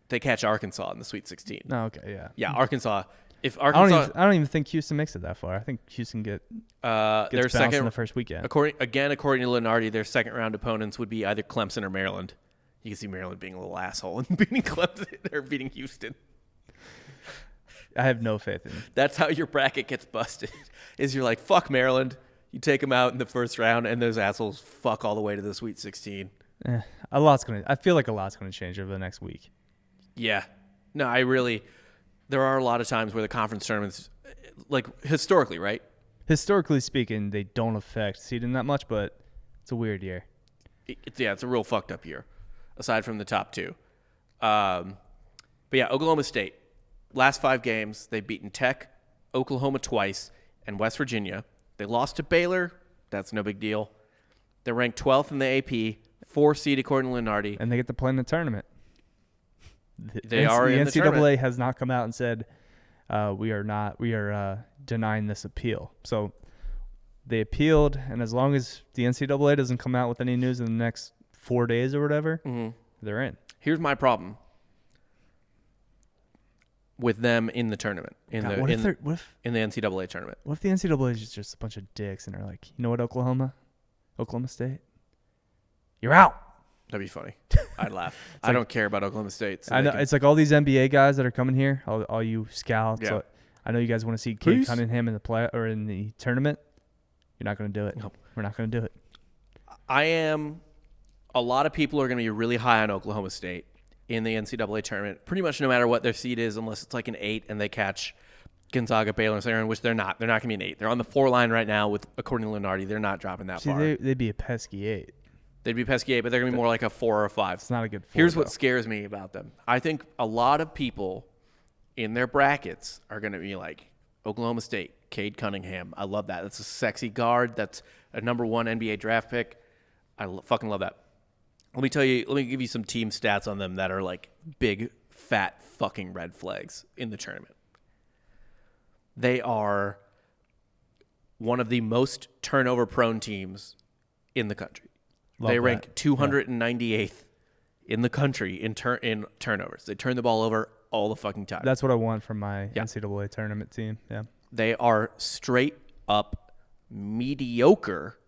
They catch Arkansas in the Sweet 16. No, okay, yeah. Yeah, Arkansas. If Arkansas, I don't even think Houston makes it that far. I think Houston gets their bounced in the first weekend. According to Lenardi, their second round opponents would be either Clemson or Maryland. You can see Maryland being a little asshole and beating Clemson or beating Houston. I have no faith in it. That's how your bracket gets busted. Is you're like, fuck Maryland. You take them out in the first round, and those assholes fuck all the way to the Sweet 16. I feel like a lot's gonna change over the next week. Yeah. No, there are a lot of times where the conference tournaments, like historically, right? Historically speaking, they don't affect seeding that much, but it's a weird year. It's a real fucked up year, aside from the top 2. But yeah, Oklahoma State, last 5 games, they've beaten Tech, Oklahoma twice, and West Virginia. They lost to Baylor. That's no big deal. They're ranked 12th in the AP, 4 seed according to Lenardi. And they get to play in the tournament. They are in the NCAA tournament. has not come out and said we are denying this appeal. So they appealed, and as long as the NCAA doesn't come out with any news in the next 4 days or whatever, they're in. Here's my problem with them in the tournament, in the NCAA tournament. What if the NCAA is just a bunch of dicks and they're like, you know what, Oklahoma State, you're out. That'd be funny. I'd laugh. I don't care about Oklahoma State. So I know it's like all these NBA guys that are coming here, all you scouts. Yeah. So I know you guys want to see Cade Cunningham in the tournament. You're not going to do it. Nope. We're not going to do it. A lot of people are going to be really high on Oklahoma State in the NCAA tournament, pretty much no matter what their seed is, unless it's like an 8 and they catch Gonzaga, Baylor, and Aaron, which they're not. They're not going to be an 8. They're on the 4 line right now according to Lenardi. They're not dropping that far. They'd be a pesky 8. They'd be pesky 8, but they're going to be more like a 4 or 5. It's not a good 4. Here's what scares me about them. I think a lot of people in their brackets are going to be like, Oklahoma State, Cade Cunningham. I love that. That's a sexy guard. That's a number 1 NBA draft pick. I fucking love that. Let me give you some team stats on them that are like big, fat fucking red flags in the tournament. They are one of the most turnover-prone teams in the country. They rank 298th in the country in turnovers. They turn the ball over all the fucking time. That's what I want from my NCAA tournament team. Yeah. They are straight up mediocre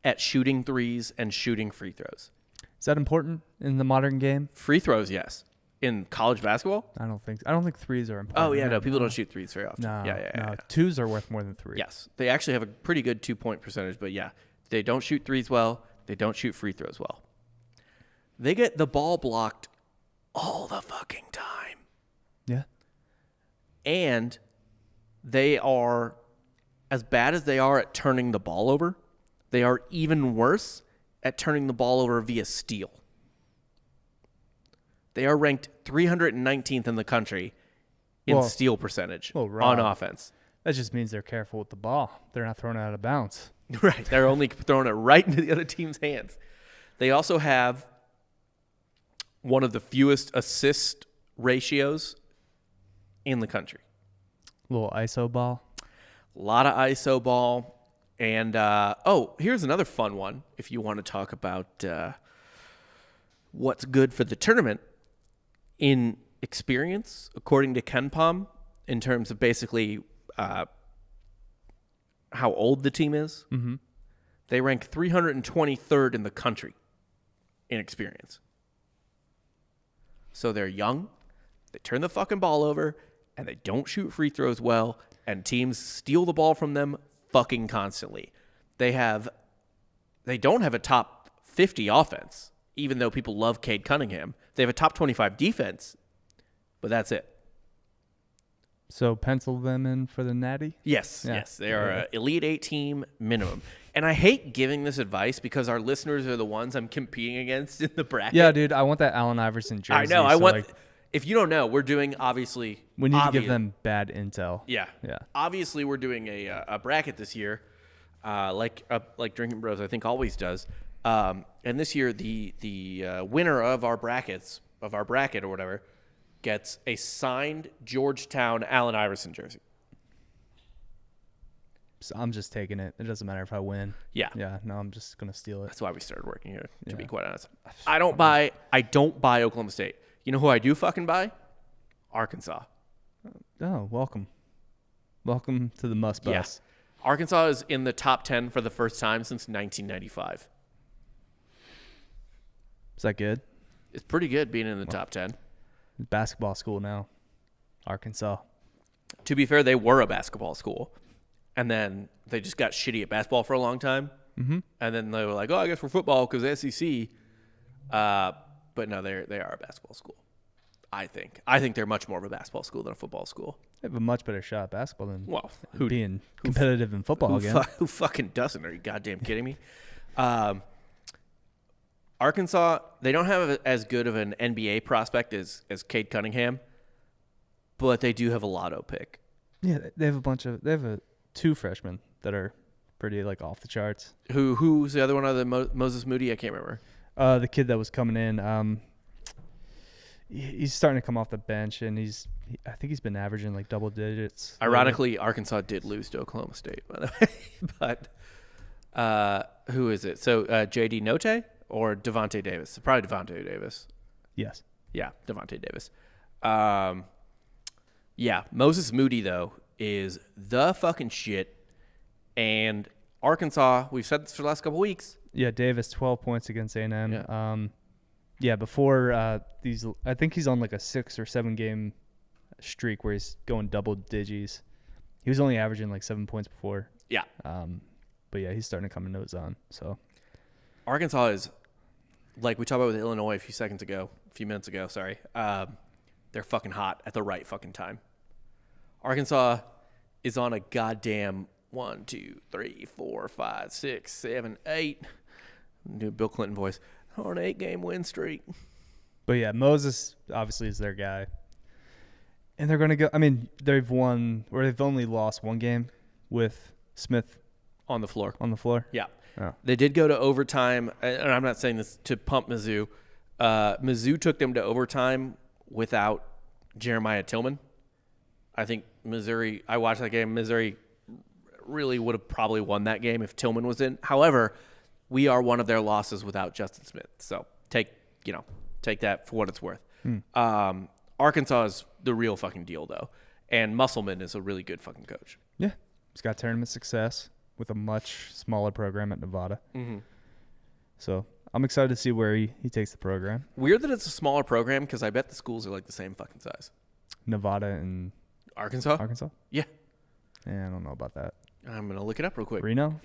at shooting threes and shooting free throws. Is that important in the modern game? Free throws, yes. In college basketball? I don't think threes are important. Oh, yeah, no. People don't shoot threes very often. No. Yeah. 2s are worth more than 3. Yes. They actually have a pretty good 2-point percentage, but yeah. They don't shoot threes well. They don't shoot free throws well. They get the ball blocked all the fucking time. Yeah. And they are, as bad as they are at turning the ball over, they are even worse at turning the ball over via steal. They are ranked 319th in the country in steal percentage on offense. That just means they're careful with the ball. They're not throwing it out of bounds. Right. They're only throwing it right into the other team's hands. They also have one of the fewest assist ratios in the country. A little ISO ball. A lot of ISO ball. And, here's another fun one. If you want to talk about what's good for the tournament in experience, according to KenPom, in terms of basically how old the team is, they rank 323rd in the country in experience. So they're young, they turn the fucking ball over, and they don't shoot free throws well, and teams steal the ball from them fucking constantly. They don't have a top 50 offense, even though people love Cade Cunningham. They have a top 25 defense, but that's it. So pencil them in for the Natty? Yes. They are an Elite 8 team minimum. And I hate giving this advice because our listeners are the ones I'm competing against in the bracket. Yeah, dude, I want that Allen Iverson jersey. I know. If you don't know, we're doing we need to give them bad intel. Yeah. Obviously, we're doing a bracket this year, like Drinking Bros I think always does. And this year, the winner of our bracket or whatever, gets a signed Georgetown Allen Iverson jersey. So I'm just taking it. It doesn't matter if I win. Yeah. Yeah. No, I'm just gonna steal it. That's why we started working here. To be quite honest, I don't buy Oklahoma State. You know who I do fucking buy? Arkansas. Oh, welcome to the Must Bus. Yeah. Arkansas is in the top 10 for the first time since 1995. Is that good? It's pretty good being in the top 10. Basketball school now, Arkansas. To be fair, they were a basketball school, and then they just got shitty at basketball for a long time. Mm-hmm. And then they were like, "Oh, I guess we're football because SEC." But no, they are a basketball school. I think they're much more of a basketball school than a football school. They have a much better shot at basketball than being competitive in football again. Who fucking doesn't? Are you goddamn kidding me? Arkansas, they don't have as good of an NBA prospect as Cade Cunningham, but they do have a lotto pick. Yeah, they have two freshmen that are pretty off the charts. Who's the other one other than Moses Moody? I can't remember. The kid that was coming in, he's starting to come off the bench, and I think he's been averaging double digits. Ironically, Arkansas did lose to Oklahoma State, by the way. But who is it? So J.D. Note or Devontae Davis? Probably Devontae Davis. Yes. Yeah, Devontae Davis. Moses Moody, though, is the fucking shit. And Arkansas, we've said this for the last couple weeks. Yeah, Davis, 12 points against A&M. Yeah. Before these, I think he's on a 6 or 7 game streak where he's going double digits. He was only averaging 7 points before. Yeah. But yeah, he's starting to come into his own. So Arkansas is, like we talked about with Illinois a few minutes ago, they're fucking hot at the right fucking time. Arkansas is on a goddamn 1, 2, 3, 4, 5, 6, 7, 8. Do a Bill Clinton voice. On an 8-game win streak. But yeah, Moses obviously is their guy. And they're going to go. I mean, they've only lost one game with Smith on the floor. Yeah. Oh. They did go to overtime, and I'm not saying this to pump Mizzou. Mizzou took them to overtime without Jeremiah Tillman. I think I watched that game. Missouri really would have probably won that game if Tillman was in. However, we are one of their losses without Justin Smith. So take that for what it's worth. Arkansas is the real fucking deal, though. And Musselman is a really good fucking coach. Yeah. He's got tournament success with a much smaller program at Nevada. Mm-hmm. So I'm excited to see where he takes the program. Weird that it's a smaller program because I bet the schools are the same fucking size. Nevada and Arkansas? Yeah. Yeah, I don't know about that. I'm going to look it up real quick. Reno?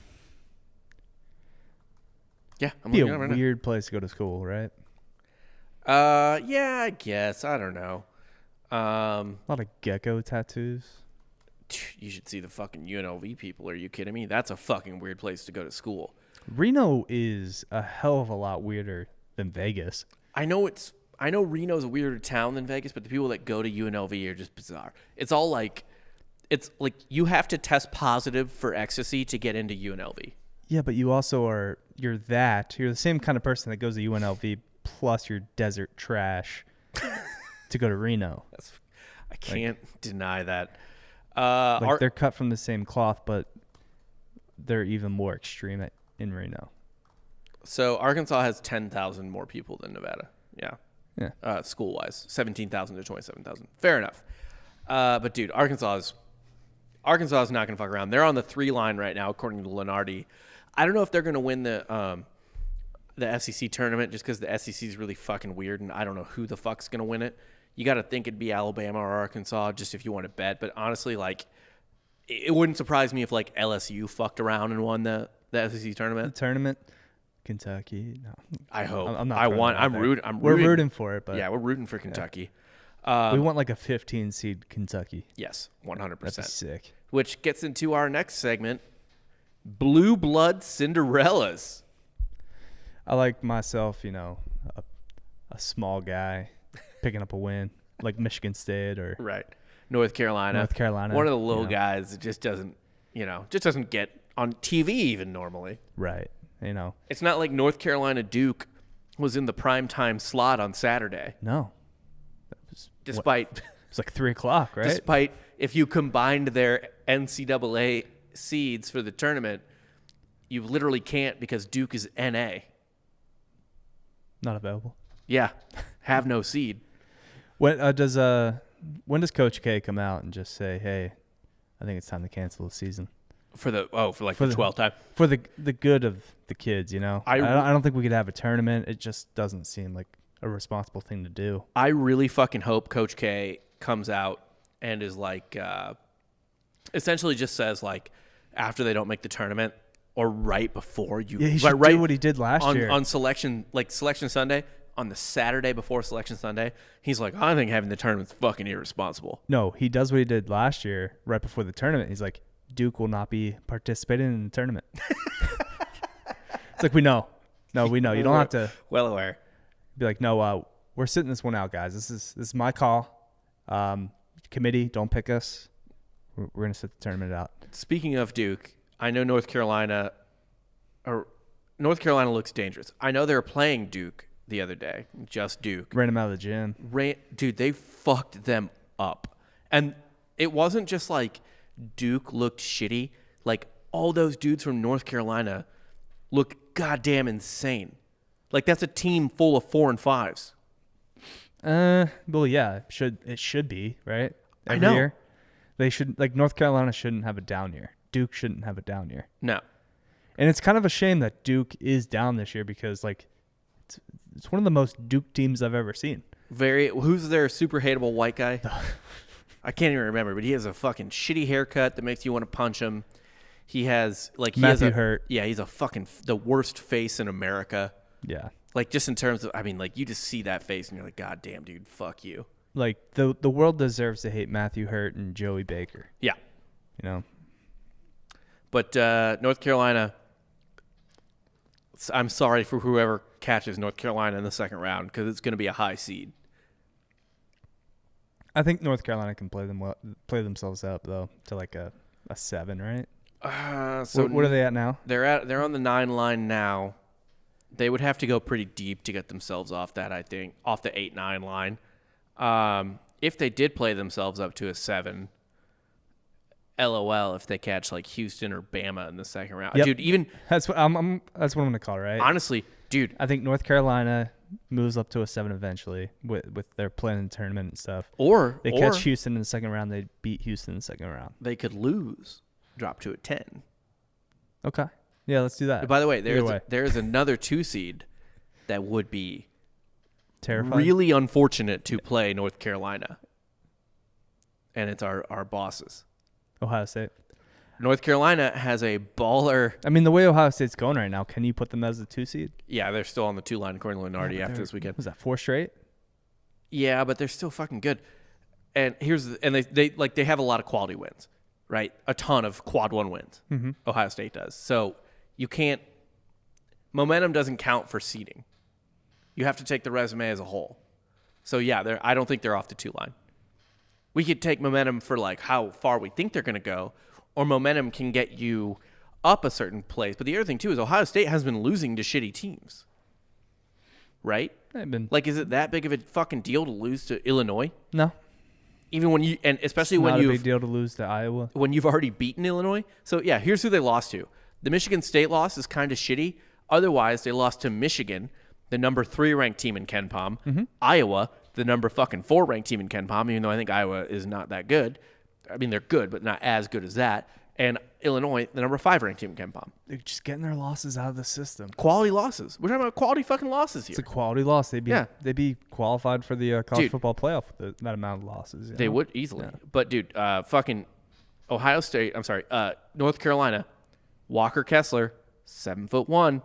Yeah, I'm looking it up right now. Be a weird place to go to school, right? Yeah, I guess. I don't know. A lot of gecko tattoos. You should see the fucking UNLV people. Are you kidding me? That's a fucking weird place to go to school. Reno is a hell of a lot weirder than Vegas. I know Reno's a weirder town than Vegas, but the people that go to UNLV are just bizarre. It's you have to test positive for ecstasy to get into UNLV. Yeah, but you also you're the same kind of person that goes to UNLV plus you're desert trash to go to Reno. I can't deny that. They're cut from the same cloth, but they're even more extreme in Reno. So Arkansas has 10,000 more people than Nevada. Yeah. Yeah. School-wise, 17,000 to 27,000. Fair enough. But, dude, Arkansas is not going to fuck around. They're on the 3 line right now, according to Lenardi. I don't know if they're going to win the SEC tournament just because the SEC is really fucking weird, and I don't know who the fuck's going to win it. You got to think it'd be Alabama or Arkansas just if you want to bet. But, honestly, like, it wouldn't surprise me if, like, LSU fucked around and won the SEC tournament. The tournament? Kentucky? No. I hope. I'm not. We're rooting for it, but yeah, we're rooting for Kentucky. Yeah. We want like a 15 seed Kentucky. Yes, 100%. That's sick. Which gets into our next segment: Blue Blood Cinderellas. I like myself, a small guy picking up a win, like Michigan State or right, North Carolina. One of the little guys that just doesn't get on TV even normally. Right. It's not like North Carolina Duke was in the primetime slot on Saturday. No. Despite it's like 3:00, right? Despite if you combined their NCAA seeds for the tournament, you literally can't because Duke is NA. Not available. Yeah. Have no seed. When does Coach K come out and just say, "Hey, I think it's time to cancel the season"? For the 12th time. For the good of the kids, I don't think we could have a tournament. It just doesn't seem like a responsible thing to do. I really fucking hope Coach K comes out and is like, essentially just says like, after they don't make the tournament or right before you. Yeah, he should do what he did last year on Selection Sunday. On the Saturday before Selection Sunday, he's like, I think having the tournament's fucking irresponsible. No, he does what he did last year right before the tournament. He's like, Duke will not be participating in the tournament. It's like, we know. No, we know. You don't have to. Well aware. Be like, no, we're sitting this one out, guys. This is my call. Committee, don't pick us. We're going to sit the tournament out. Speaking of Duke, I know North Carolina looks dangerous. I know they were playing Duke the other day, just Duke. Ran them out of the gym. Dude, they fucked them up. And it wasn't just like Duke looked shitty. Like, all those dudes from North Carolina look goddamn insane. Like, that's a team full of 4 and 5s. Well, yeah, it should be, right? I know. Year. They should, like, North Carolina shouldn't have a down year. Duke shouldn't have a down year. No. And it's kind of a shame that Duke is down this year because, like, it's one of the most Duke teams I've ever seen. Who's their super hateable white guy? I can't even remember, but he has a fucking shitty haircut that makes you want to punch him. He has Matthew Hurt. Yeah, he's the worst face in America. Yeah. Like, just in terms of, you just see that face and you're like, God damn, dude, fuck you. Like, the world deserves to hate Matthew Hurt and Joey Baker. Yeah. But North Carolina, I'm sorry for whoever catches North Carolina in the second round because it's going to be a high seed. I think North Carolina can play themselves up though to like a 7, right? So what are they at now? They're on the 9 line now. They would have to go pretty deep to get themselves off that. I think off the 8-9 line. If they did play themselves up to a 7, LOL if they catch like Houston or Bama in the second round. Yep. Dude, even that's what I'm gonna call, right? Honestly, dude, I think North Carolina moves up to a 7 eventually with their playing in the tournament and stuff. Or they catch Houston in the second round, they beat Houston in the second round. They could lose, drop to a 10. Okay. Yeah, let's do that. By the way, there's another 2 seed that would be terrifying. Really unfortunate to play North Carolina. And it's our bosses. Ohio State. North Carolina has a baller. I mean, the way Ohio State's going right now, can you put them as a 2 seed? Yeah, they're still on the 2 line according to Lenardi after this weekend. Was that 4 straight? Yeah, but they're still fucking good. And they have a lot of quality wins, right? A ton of quad 1 wins. Mm-hmm. Ohio State does. So you can't. Momentum doesn't count for seeding. You have to take the resume as a whole. So yeah, I don't think they're off the 2 line. We could take momentum for like how far we think they're going to go, or momentum can get you up a certain place. But the other thing too is Ohio State has been losing to shitty teams, right? Like, is it that big of a fucking deal to lose to Illinois? No. Even when especially it's when not a big deal to lose to Iowa when you've already beaten Illinois. So yeah, here's who they lost to. The Michigan State loss is kind of shitty. Otherwise, they lost to Michigan, the number 3 ranked team in KenPom. Iowa, the number fucking 4 ranked team in KenPom, even though I think Iowa is not that good. I mean, they're good, but not as good as that. And Illinois, the number 5 ranked team in KenPom. They're just getting their losses out of the system. Quality losses. We're talking about quality fucking losses here. It's a quality loss. They'd be qualified for the college football playoff with that amount of losses. They would easily. Yeah. But, dude, fucking Ohio State, North Carolina, Walker Kessler, 7'1",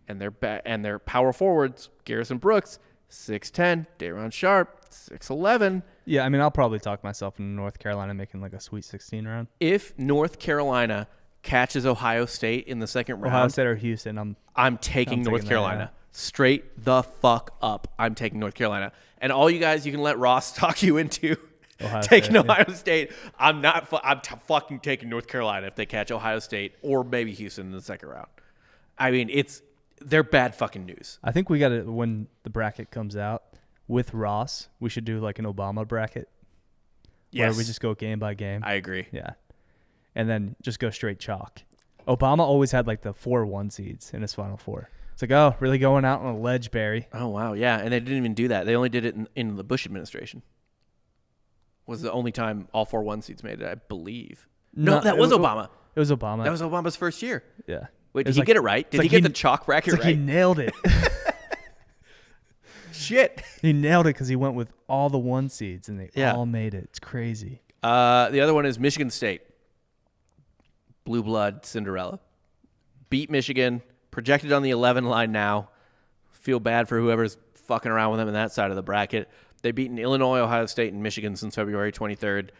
and their power forwards, Garrison Brooks, 6'10", Daron Sharp, 6'11". Yeah, I mean, I'll probably talk myself into North Carolina making like a Sweet 16 round. If North Carolina catches Ohio State in the second round, Ohio State or Houston, I'm taking North Carolina. Straight the fuck up. I'm taking North Carolina. And all you guys, you can let Ross talk you into taking Ohio State. I'm not. I'm fucking taking North Carolina if they catch Ohio State or maybe Houston in the second round. I mean, they're bad fucking news. I think we got to, when the bracket comes out with Ross, we should do like an Obama bracket. Yes. Where we just go game by game. I agree. Yeah. And then just go straight chalk. Obama always had like the 4 1 seeds in his Final Four. It's like, oh, really going out on a ledge, Barry. Oh, wow. Yeah. And they didn't even do that. They only did it in the Bush administration. Was the only time all 4 1 seeds made it, I believe. No, that was Obama. It was Obama. That was Obama's first year. Yeah. Wait, did he get it right? Did he get the chalk bracket right? He nailed it. Shit. He nailed it because he went with all the 1 seeds, and they all made it. It's crazy. The other one is Michigan State. Blue blood Cinderella. Beat Michigan. Projected on the 11 line now. Feel bad for whoever's fucking around with them in that side of the bracket. They've beaten Illinois, Ohio State, and Michigan since February 23rd.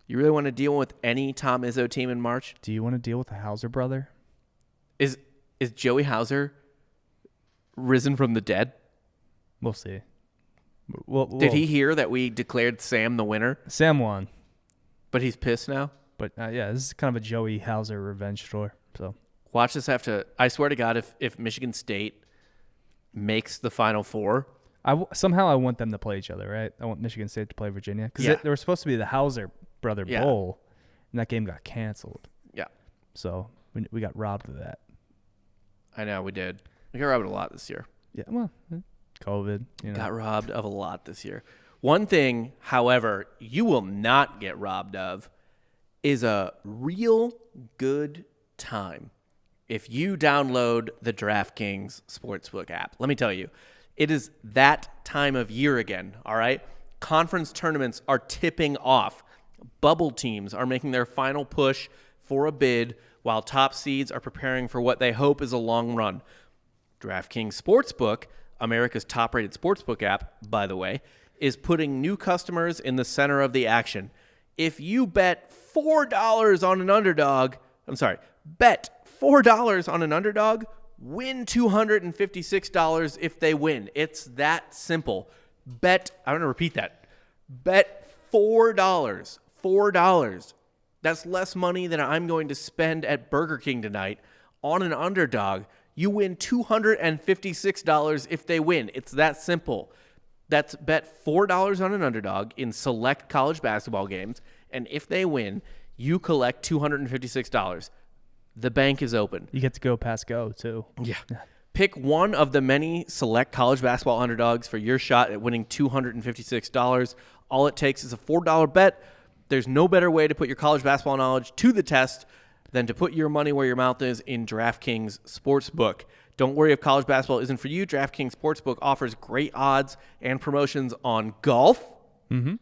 You really want to deal with any Tom Izzo team in March? Do you want to deal with the Hauser brother? Is Joey Hauser risen from the dead? We'll see. Did he hear that we declared Sam the winner? Sam won. But he's pissed now? But, yeah, this is kind of a Joey Hauser revenge tour. So watch this I swear to God, if Michigan State makes the Final Four. Somehow I want them to play each other, right? I want Michigan State to play Virginia. Because they were supposed to be the Hauser brother bowl, and that game got canceled. Yeah. So we got robbed of that. I know, we did. We got robbed a lot this year. Yeah, well, COVID. Got robbed of a lot this year. One thing, however, you will not get robbed of is a real good time if you download the DraftKings Sportsbook app. Let me tell you, it is that time of year again, all right? Conference tournaments are tipping off. Bubble teams are making their final push for a bid, while top seeds are preparing for what they hope is a long run. DraftKings Sportsbook, America's top-rated sportsbook app, by the way, is putting new customers in the center of the action. If you bet $4 on an underdog, bet $4 on an underdog, win $256 if they win. It's that simple. I'm going to repeat that. Bet $4. $4. That's less money than I'm going to spend at Burger King tonight on an underdog. You win $256 if they win. It's that simple. That's bet $4 on an underdog in select college basketball games, and if they win, you collect $256. The bank is open. You get to go past go, too. Yeah. Pick one of the many select college basketball underdogs for your shot at winning $256. All it takes is a $4 bet. There's no better way to put your college basketball knowledge to the test than to put your money where your mouth is in DraftKings Sportsbook. Don't worry if college basketball isn't for you. DraftKings Sportsbook offers great odds and promotions on golf. We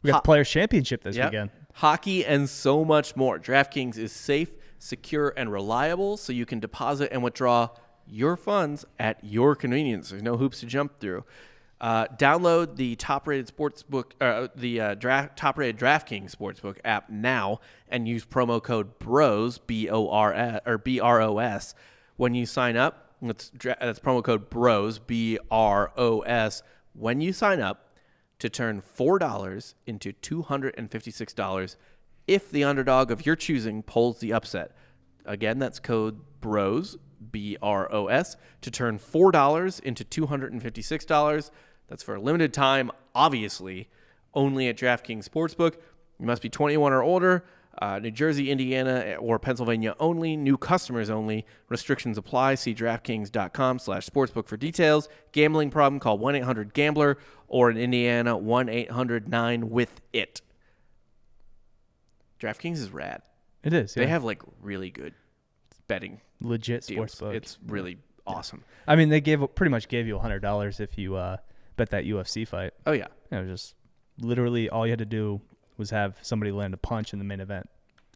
got the Players' Championship this weekend. Hockey and so much more. DraftKings is safe, secure, and reliable, so you can deposit and withdraw your funds at your convenience. There's no hoops to jump through. Download the top-rated sportsbook, top-rated DraftKings Sportsbook app now, and use promo code BROS BROS when you sign up. That's promo code BROS BROS when you sign up to turn $4 into $256 if the underdog of your choosing pulls the upset. Again, that's code BROS BROS to turn $4 into $256. That's for a limited time, obviously, only at DraftKings Sportsbook. You must be 21 or older. New Jersey, Indiana, or Pennsylvania only. New customers only. Restrictions apply. See DraftKings.com/sportsbook for details. Gambling problem? Call 1-800-GAMBLER or in Indiana 1-800-9-WITH-IT. DraftKings is rad. It is. Yeah. They have like really good betting legit deals. sportsbook. It's really awesome. I mean, they pretty much gave you $100 if you bet that UFC fight. Oh yeah. Just literally all you had to do was have somebody land a punch in the main event,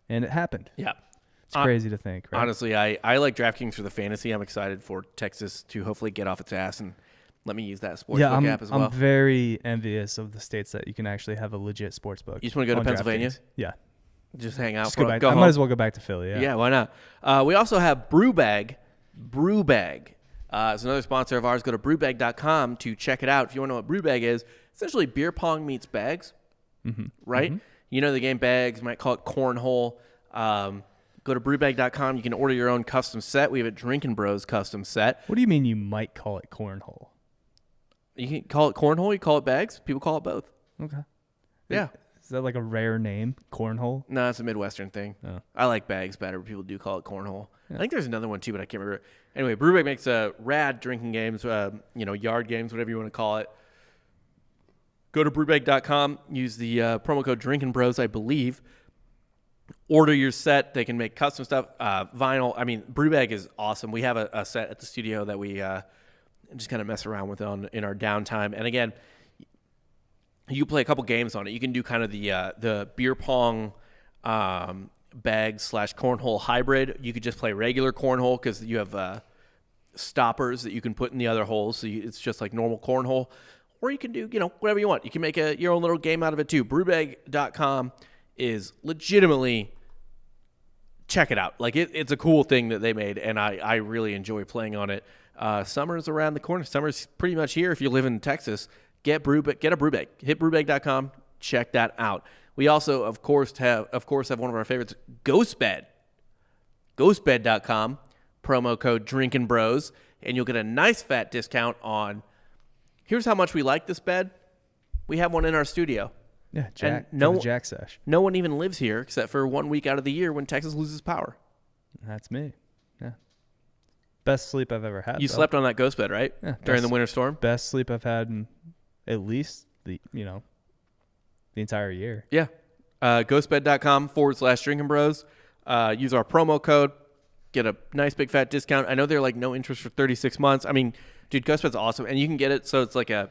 and it happened. Yeah. It's crazy to think, right? Honestly, I like DraftKings for the fantasy. I'm excited for Texas to hopefully get off its ass and let me use that sportsbook app as well. I'm very envious of the states that you can actually have a legit sportsbook. You just want to go to Pennsylvania? Yeah. Just hang out. Go back. I might as well go back to Philly. Yeah, why not? We also have Brewbag. Brewbag is another sponsor of ours. Go to brewbag.com to check it out. If you want to know what Brewbag is, essentially beer pong meets bags, right? You know the game bags. You might call it cornhole. Go to brewbag.com. You can order your own custom set. We have a Drinking Bros custom set. What do you mean you might call it cornhole? You can call it cornhole. You call it bags. People call it both. Okay. Yeah. Is that like a rare name, cornhole? No, it's a Midwestern thing. Oh. I like bags better, but people do call it cornhole. Yeah. I think there's another one too, but I can't remember. Anyway, Brewbag makes rad drinking games, yard games, whatever you want to call it. Go to brewbag.com. Use the promo code Drinking Bros, I believe. Order your set. They can make custom stuff, vinyl. I mean, Brewbag is awesome. We have a set at the studio that we just kind of mess around with in our downtime. And again, you play a couple games on it. You can do kind of the beer pong bag/cornhole hybrid. You could just play regular cornhole because you have stoppers that you can put in the other holes. So it's just like normal cornhole. Or you can do, whatever you want. You can make your own little game out of it too. Brewbag.com is legitimately, check it out. Like it's a cool thing that they made, and I really enjoy playing on it. Summer's around the corner. Summer's pretty much here if you live in Texas. Get a Brewbag. Hit brewbag.com. Check that out. We also, of course, have one of our favorites, Ghostbed. Ghostbed.com. Promo code Drinkin' Bros, and you'll get a nice fat discount on. Here's how much we like this bed. We have one in our studio. Yeah, Jack Sesh. No one even lives here except for 1 week out of the year when Texas loses power. That's me. Yeah. Best sleep I've ever had. You slept on that ghost bed, right? Yeah. During the winter storm? Best sleep I've had in at least the entire year. Yeah. Ghostbed.com/Drinking Bros. Use our promo code. Get a nice big fat discount. I know they're like no interest for 36 months. I mean, dude, Ghostbed's awesome. And you can get it so it's like a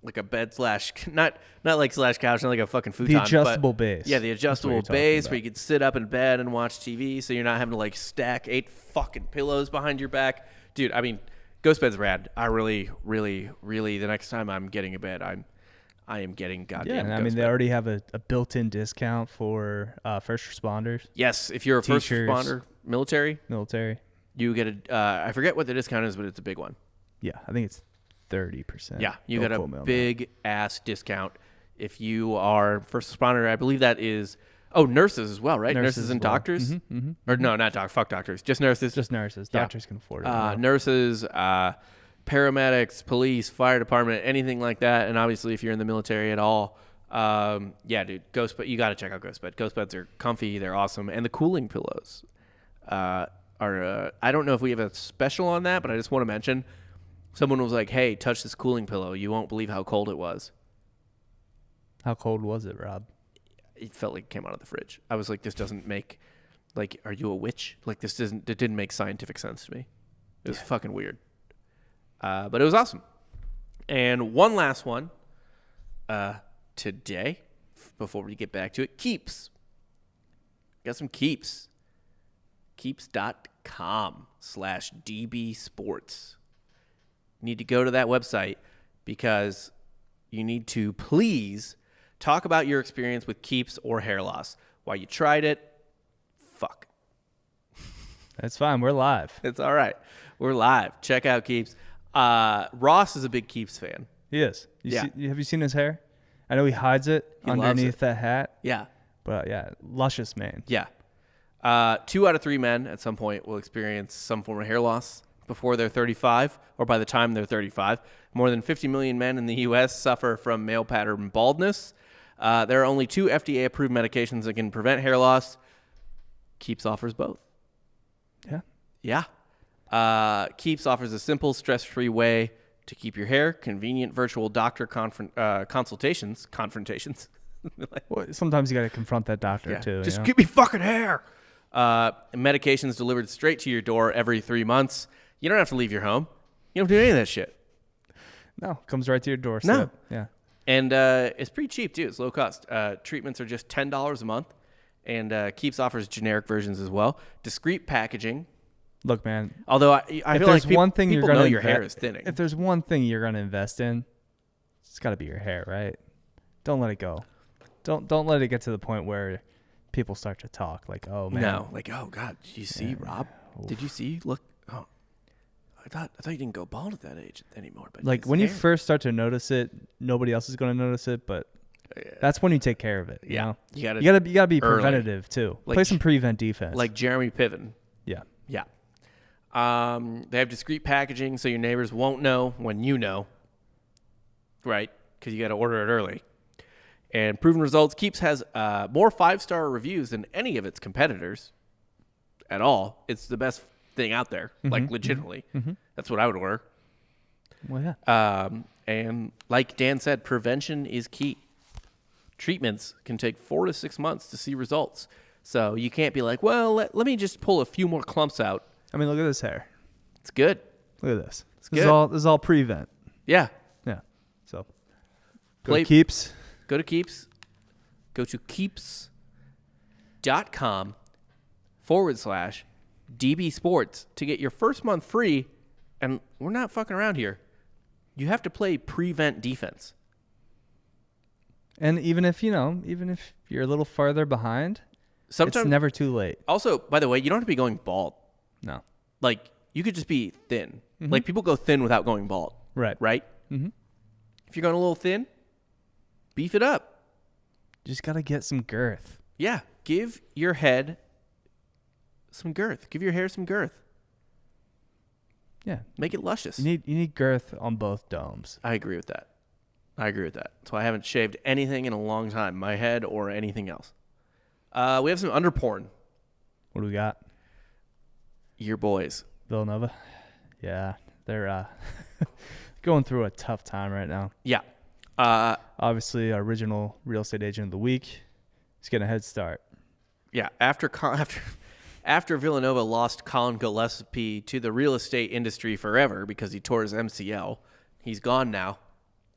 bed / not like / couch, not like a fucking futon. The adjustable base. Yeah, the adjustable base where you can sit up in bed and watch TV, so you're not having to like stack 8 fucking pillows behind your back. Dude, I mean, Ghostbed's rad. I really, really, really, the next time I'm getting a bed, I am getting goddamn. Yeah, and I mean, they already have a built-in discount for first responders. Yes, if you're a first responder, military, you get I forget what the discount is, but it's a big one. Yeah, I think it's 30%. Yeah, you get a big ass discount if you are first responder. I believe that is nurses as well, right? Nurses and doctors, or no, not fuck doctors, just nurses. Just nurses. Doctors can afford it. Nurses, paramedics, police, fire department, anything like that. And obviously, if you're in the military at all, yeah, dude, Ghostbed. You got to check out Ghostbed. Ghostbeds are comfy, they're awesome, and the cooling pillows are. I don't know if we have a special on that, but I just want to mention. Someone was like, hey, touch this cooling pillow. You won't believe how cold it was. How cold was it, Rob? It felt like it came out of the fridge. I was like, this doesn't make, like, are you a witch? Like, it didn't make scientific sense to me. It was fucking weird. But it was awesome. And one last one today, before we get back to it, Keeps. Got some Keeps. Keeps.com/DB Sports. You need to go to that website because you need to please talk about your experience with Keeps or hair loss. Why you tried it. Fuck. That's fine. We're live. It's all right. We're live. Check out Keeps. Ross is a big Keeps fan. He is. Have you seen his hair? I know he hides it underneath that hat. Yeah. But yeah, luscious mane. Yeah. 2 out of 3 men at some point will experience some form of hair loss before they're 35 or by the time they're 35. More than 50 million men in the U.S. suffer from male pattern baldness. There are only 2 FDA-approved medications that can prevent hair loss. Keeps offers both. Yeah. Keeps offers a simple, stress-free way to keep your hair. Convenient virtual doctor confrontations. Well, sometimes you got to confront that doctor too. Just give me fucking hair. Medications delivered straight to your door every 3 months. You don't have to leave your home. You don't do any of that shit. No, comes right to your doorstep. No. Yeah. And it's pretty cheap, too. It's low cost. Treatments are just $10 a month. And Keeps offers generic versions as well. Discreet packaging. Look, man. Although I feel like people know your hair is thinning. If there's one thing you're going to invest in, it's got to be your hair, right? Don't let it go. Don't let it get to the point where people start to talk like, oh, man. No, like, oh, God, did you see, Rob? Oof. Did you see? Look, oh, I thought you didn't go bald at that age anymore. But like when you first start to notice it, nobody else is going to notice it, but that's when you take care of it. You know? You gotta be early. preventative too. Like Play some prevent defense. like Jeremy Piven. Yeah. They have discreet packaging, so your neighbors won't know when you know, right? Because you got to order it early. And proven results. Keeps has more 5-star reviews than any of its competitors at all. It's the best thing out there, like legitimately. That's what I would order. Well, yeah. And like Dan said, prevention is key. Treatments can take 4 to 6 months to see results. So you can't be like, well, let me just pull a few more clumps out. I mean, look at this hair. It's good. Look at this. It's This good. is all prevent. Yeah. Yeah. So go to Keeps. Go to Keeps. Go to keeps.com/DB Sports to get your first month free. And we're not fucking around here. You have to play prevent defense. And even if you're a little farther behind, Sometimes it's never too late. Also, by the way, you don't have to be going bald. No. Like, you could just be thin. Like, people go thin without going bald. Right. Right? Mm-hmm. If you're going a little thin, beef it up. Just got to get some girth. Yeah. Give your head some girth. Give your hair some girth. Yeah. Make it luscious. You need girth on both domes. I agree with that. So I haven't shaved anything in a long time, my head or anything else. We have some underporn. What do we got? Your boys. Villanova. Yeah. They're going through a tough time right now. Yeah. Obviously, our original real estate agent of the week is getting a head start. Yeah. After Villanova lost Colin Gillespie to the real estate industry forever because he tore his MCL, he's gone now.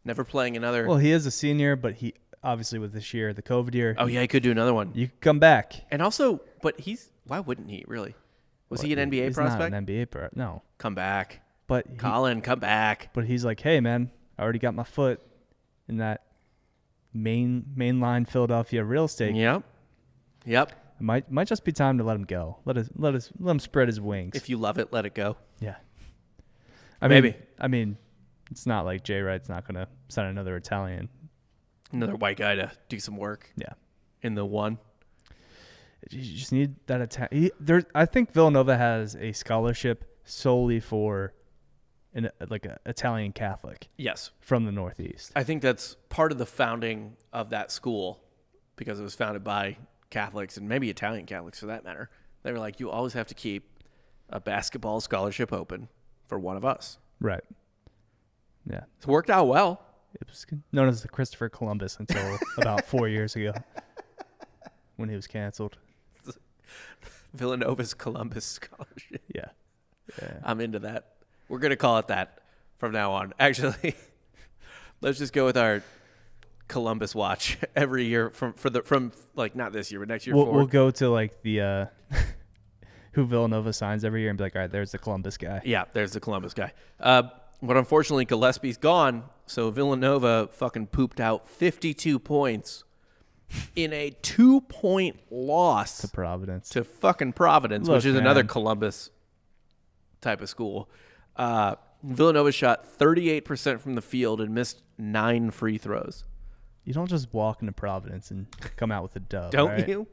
Never playing another. Well, he is a senior, but he obviously with this year, the COVID year. Oh, yeah, he could do another one. You could come back. And also, but why wouldn't he, really? Was he an NBA prospect? Not an NBA no. Come back. But Colin, come back. But he's like, hey, man, I already got my foot in that mainline Philadelphia real estate. Yep. It might just be time to let him go. Let him spread his wings. If you love it, let it go. Yeah. Maybe. I mean, it's not like Jay Wright's not going to sign another Italian. Another white guy to do some work. Yeah. In the one. You just need that I think Villanova has a scholarship solely for an Italian Catholic. Yes. From the Northeast. I think that's part of the founding of that school because it was founded by Catholics and maybe Italian Catholics for that matter. They were like, you always have to keep a basketball scholarship open for one of us. Right. Yeah. It's worked out well. It was known as the Christopher Columbus until about 4 years ago when he was canceled. Villanova's Columbus Scholarship. Yeah. I'm into that. We're going to call it that from now on. Actually, let's just go with our Columbus watch every year from not this year, but next year. We'll go to like the who Villanova signs every year and be like, all right, there's the Columbus guy. Yeah, there's the Columbus guy. But unfortunately, Gillespie's gone, so Villanova fucking pooped out 52 points in a 2-point loss to Providence. To fucking Providence, which is another Columbus type of school. Villanova shot 38% from the field and missed 9 free throws. You don't just walk into Providence and come out with a dub. Don't right? you?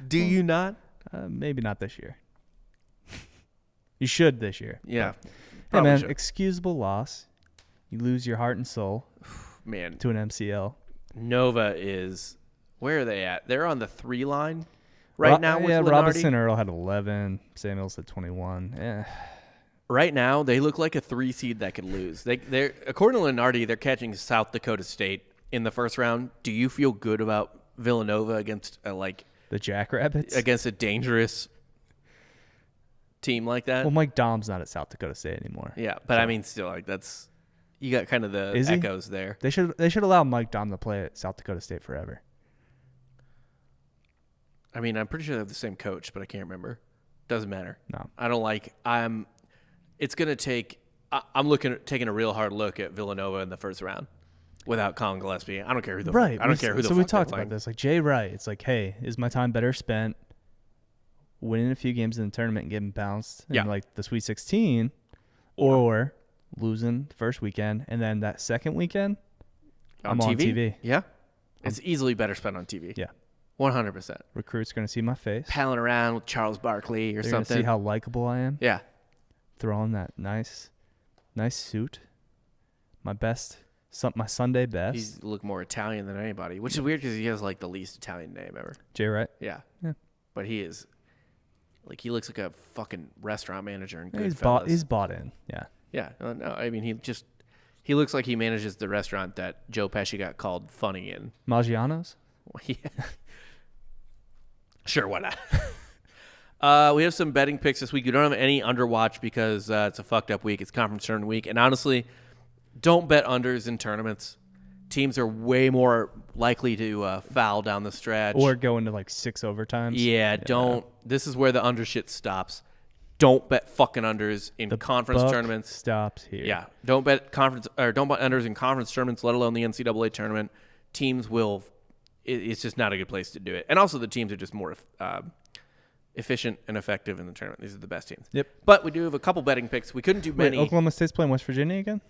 Do you not? Maybe not this year. You should this year. Yeah. Hey, man, should. excusable loss. You lose your heart and soul Man. to an MCL. Nova is where are they at? They're on the 3 line right now with Lenardi. Robinson Earl had 11. Samuels had 21. Yeah. Right now, they look like a 3 seed that could lose. They're according to Lenardi, they're catching South Dakota State in the first round. Do you feel good about Villanova against the Jackrabbits against a dangerous team like that? Well, Mike Dom's not at South Dakota State anymore. Yeah, but so. I mean, still, that's you got kind of the echoes there. They should allow Mike Dom to play at South Dakota State forever. I mean, I'm pretty sure they have the same coach, but I can't remember. Doesn't matter. No, I don't like. It's gonna take. I'm taking a real hard look at Villanova in the first round without Colin Gillespie. I don't care who the right. I don't care who the. So we talked about this, like Jay Wright. It's like, hey, is my time better spent winning a few games in the tournament and getting bounced in like the Sweet 16, or losing the first weekend and then that second weekend I'm on TV. Yeah, it's easily better spent on TV. Yeah, 100%. Recruits gonna see my face, palling around with Charles Barkley or They're something. Gonna see how likable I am. Yeah, throw on that nice suit, my Sunday best. He's look more Italian than anybody, which is weird because he has like the least Italian name ever. Jay Wright. Yeah, but he is. Like, he looks like a fucking restaurant manager in He's Goodfellas. bought in, yeah. Yeah, no, I mean, he looks like he manages the restaurant that Joe Pesci got called funny in. Maggiano's? Well, yeah. Sure, why not? We have some betting picks this week. You don't have any underwatch because it's a fucked up week. It's conference tournament week. And honestly, don't bet unders in tournaments. Teams are way more likely to foul down the stretch. Or go into like 6 overtimes. Yeah, don't. This is where the under shit stops. Don't bet fucking unders in conference tournaments. Stops here. Yeah, don't bet unders in conference tournaments, let alone the NCAA tournament. Teams will. It's just not a good place to do it. And also, the teams are just more efficient and effective in the tournament. These are the best teams. Yep. But we do have a couple betting picks. We couldn't do many. Oklahoma State's playing West Virginia again?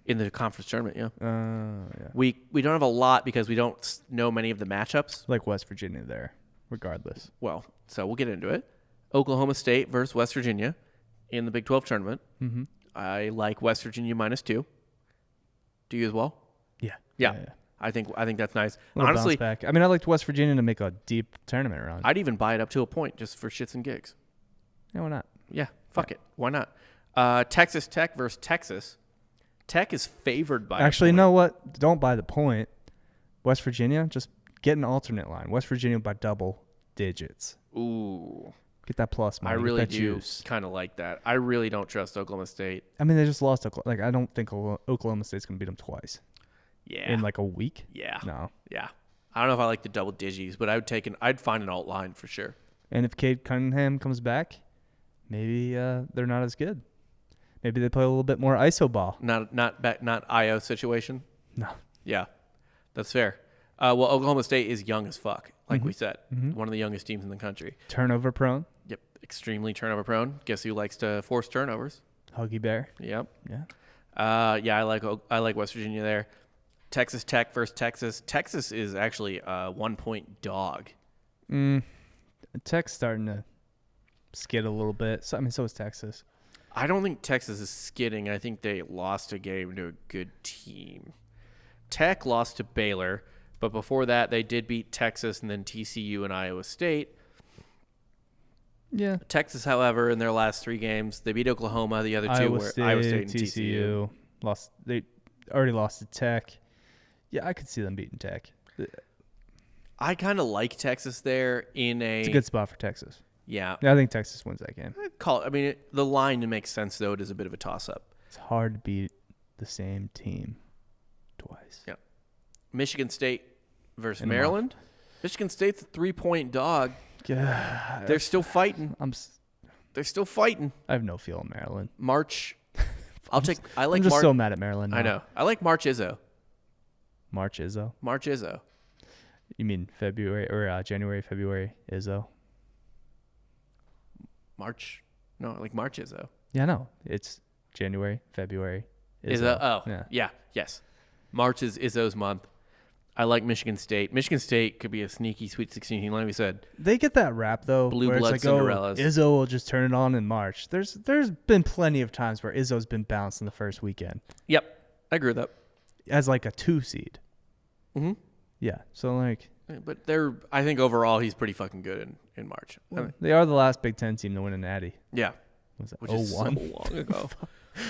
In the conference tournament, yeah. Yeah. We don't have a lot because we don't know many of the matchups. Like West Virginia there, regardless. Well, so we'll get into it. Oklahoma State versus West Virginia in the Big 12 tournament. Mm-hmm. I like West Virginia -2. Do you as well? Yeah. I think that's nice. Honestly, bounce back. I mean, I liked West Virginia to make a deep tournament run. I'd even buy it up to a point just for shits and gigs. Yeah, why not? Yeah, fuck it. Why not? Texas Tech versus Texas. Tech is favored by. Actually, you know what? Don't buy the point. West Virginia, just get an alternate line. West Virginia by double digits. Ooh. Get that plus money. I really do kind of like that. I really don't trust Oklahoma State. I mean, they just lost. Like, I don't think Oklahoma State's going to beat them twice. Yeah. In like a week? Yeah. No. Yeah. I don't know if I like the double digits, but I'd find an alt line for sure. And if Cade Cunningham comes back, maybe they're not as good. Maybe they play a little bit more ISO ball. Not IO situation. No. Yeah, that's fair. Well, Oklahoma State is young as fuck, like we said. Mm-hmm. One of the youngest teams in the country. Turnover prone. Yep, extremely turnover prone. Guess who likes to force turnovers? Huggy Bear. Yep. Yeah. Yeah, I like West Virginia there. Texas Tech versus Texas. Texas is actually a 1-point dog. Tech's starting to skid a little bit. So is Texas. I don't think Texas is skidding. I think they lost a game to a good team. Tech lost to Baylor, but before that they did beat Texas and then TCU and Iowa State. Yeah. Texas, however, in their last 3 games, they beat Oklahoma. The other two were Iowa State and TCU. They already lost to Tech. Yeah, I could see them beating Tech. I kind of like Texas there It's a good spot for Texas. Yeah. I think Texas wins that game. The line makes sense, though. It is a bit of a toss-up. It's hard to beat the same team twice. Yeah. Michigan State versus Maryland. Michigan State's a 3-point dog. God. They're still fighting. They're still fighting. I have no feel in Maryland. March. I'm just so mad at Maryland now. I know. I like March Izzo. March Izzo? March Izzo. You mean February or January, February Izzo? March? No, I like March Izzo. Yeah, no. It's January, February Izzo. Oh, yeah. Yes. March is Izzo's month. I like Michigan State. Michigan State could be a sneaky Sweet 16 team, like we said. They get that rap, though. Blue where blood it's like, Cinderellas. Izzo will just turn it on in March. There's been plenty of times where Izzo's been bounced in the first weekend. Yep. I agree with that. As like a 2 seed. Mm-hmm. Yeah. So like, but I think overall he's pretty fucking good in March. Well, they are the last Big Ten team to win a Natty. Yeah. Was that which is so 01? long ago.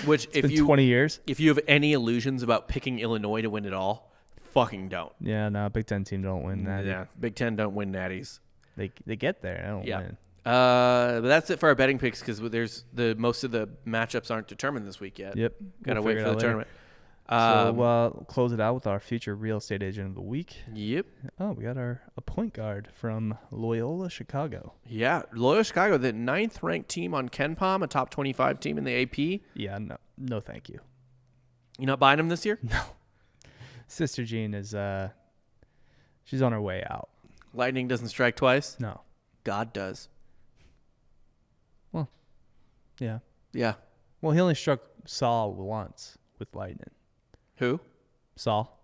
Which It's been 20 years. If you have any illusions about picking Illinois to win it all, fucking don't. Yeah, no, Big Ten team don't win Natty. Yeah, Big Ten don't win Natties. They get there. They don't win. But that's it for our betting picks because most of the matchups aren't determined this week yet. Yep. Gotta wait for the tournament. So we'll close it out with our future real estate agent of the week. Yep. Oh, we got a point guard from Loyola-Chicago. Yeah, Loyola-Chicago, the 9th ranked team on KenPom, a top 25 team in the AP. Yeah, no, thank you. You not buying them this year? No. Sister Jean is she's on her way out. Lightning doesn't strike twice? No. God does. Well, yeah. Yeah. Well, he only struck Saul once with lightning. Who? Saul.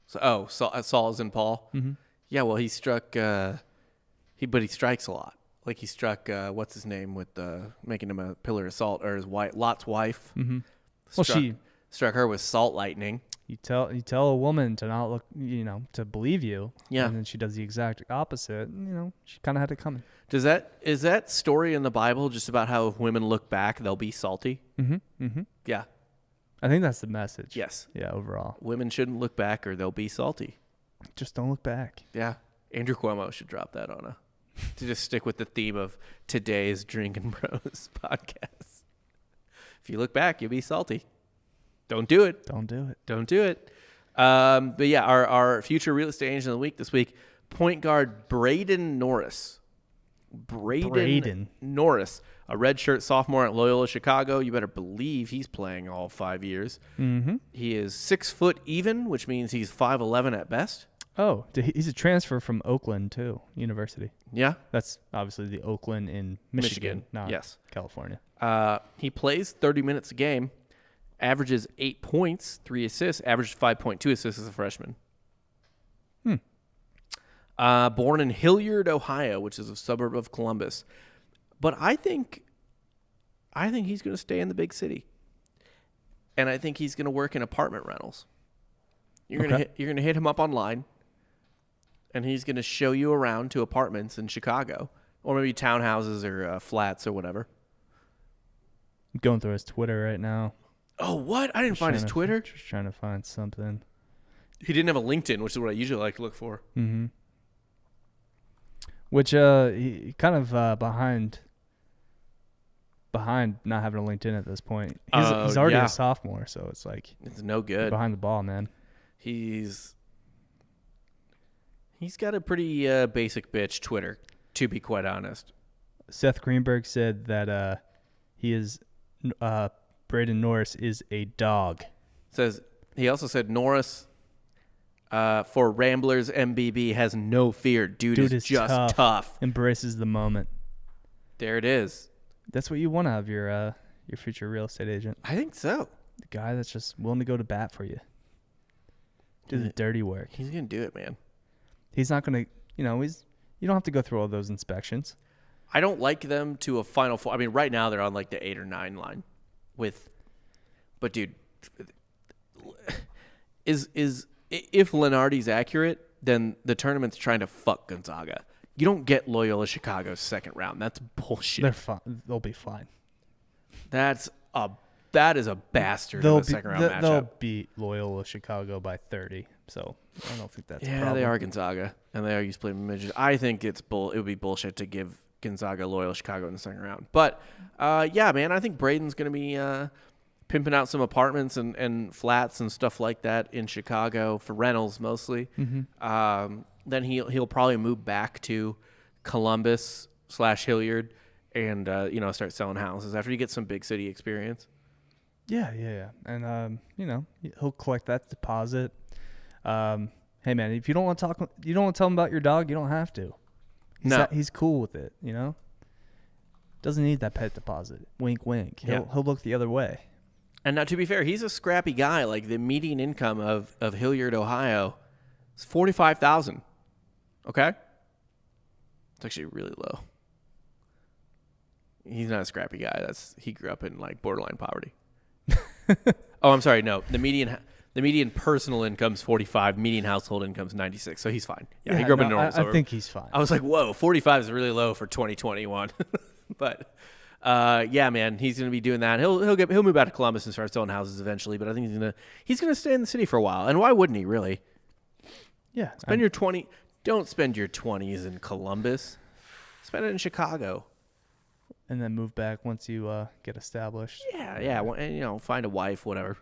Saul is in Paul. Mm-hmm. Yeah, well, he struck. But he strikes a lot. Like he struck. What's his name with making him a pillar of salt, or his wife, Lot's wife. Mm-hmm. Well, struck her with salt lightning. You tell a woman to not look, to believe you. Yeah. And then she does the exact opposite. She kind of had it coming. Is that story in the Bible just about how if women look back, they'll be salty? Mm-hmm. Mm-hmm. Yeah. I think that's the message. Yes. Yeah, overall. Women shouldn't look back or they'll be salty. Just don't look back. Yeah. Andrew Cuomo should drop that to just stick with the theme of today's Drinking Bros podcast. If you look back, you'll be salty. Don't do it. Don't do it. Don't do it. But yeah, our future real estate agent of the week this week, point guard Braden Norris. Braden Norris, a redshirt sophomore at Loyola-Chicago. You better believe he's playing all 5 years. Mm-hmm. He is 6 foot even, which means he's 5'11" at best. Oh, he's a transfer from Oakland too, University. Yeah. That's obviously the Oakland in Michigan. Not California. He plays 30 minutes a game, averages 8 points, 3 assists, averages 5.2 assists as a freshman. Born in Hilliard, Ohio, which is a suburb of Columbus. But I think he's going to stay in the big city. And I think he's going to work in apartment rentals. You're going to hit him up online, and he's going to show you around to apartments in Chicago, or maybe townhouses or flats or whatever. I'm going through his Twitter right now. Oh, what? I didn't find his Twitter. Just trying to find something. He didn't have a LinkedIn, which is what I usually like to look for. Mm-hmm. Which he kind of behind not having a LinkedIn at this point. He's already a sophomore, so it's like it's no good. Behind the ball, man. He's got a pretty basic bitch Twitter, to be quite honest. Seth Greenberg said that Braden Norris is a dog. He also said Norris for Ramblers MBB has no fear. Dude is just tough. Embraces the moment. There it is. That's what you want out of your future real estate agent. I think so. The guy that's just willing to go to bat for you. Do the dirty work. He's going to do it, man. He's not going to, you don't have to go through all those inspections. I don't like them to a Final Four. I mean, right now they're on like the 8 or 9 line but dude, if Lenardi's accurate, then the tournament's trying to fuck Gonzaga. You don't get Loyola-Chicago's second round. That's bullshit. They're fine. They'll be fine. That is a bastard of a second round matchup. They'll beat Loyola-Chicago by 30. So I don't think that's a problem. Yeah, they are Gonzaga, and they are used to playing midget. I think it would be bullshit to give Gonzaga Loyola-Chicago in the second round. But yeah, man, I think Braden's going to be pimping out some apartments and flats and stuff like that in Chicago for rentals mostly. Mm-hmm. Then he'll probably move back to Columbus / Hilliard and start selling houses after he gets some big city experience. Yeah. And he'll collect that deposit. Hey man, if you don't want to tell him about your dog, you don't have to. He's cool with it, Doesn't need that pet deposit. Wink, wink. He'll look the other way. And now, to be fair, he's a scrappy guy. Like the median income of Hilliard, Ohio, is $45,000. Okay, it's actually really low. He's not a scrappy guy. He grew up in like borderline poverty. Oh, I'm sorry. No, the median The median personal income's 45. Median household income's 96. So he's fine. Yeah, he grew up in normal. I think he's fine. I was like, whoa, 45 is really low for 2021. But yeah, man, he's gonna be doing that. He'll move out to Columbus and start selling houses eventually. But I think he's gonna stay in the city for a while. And why wouldn't he really? Yeah, Don't spend your 20s in Columbus. Spend it in Chicago. And then move back once you get established. Yeah. And, find a wife, whatever.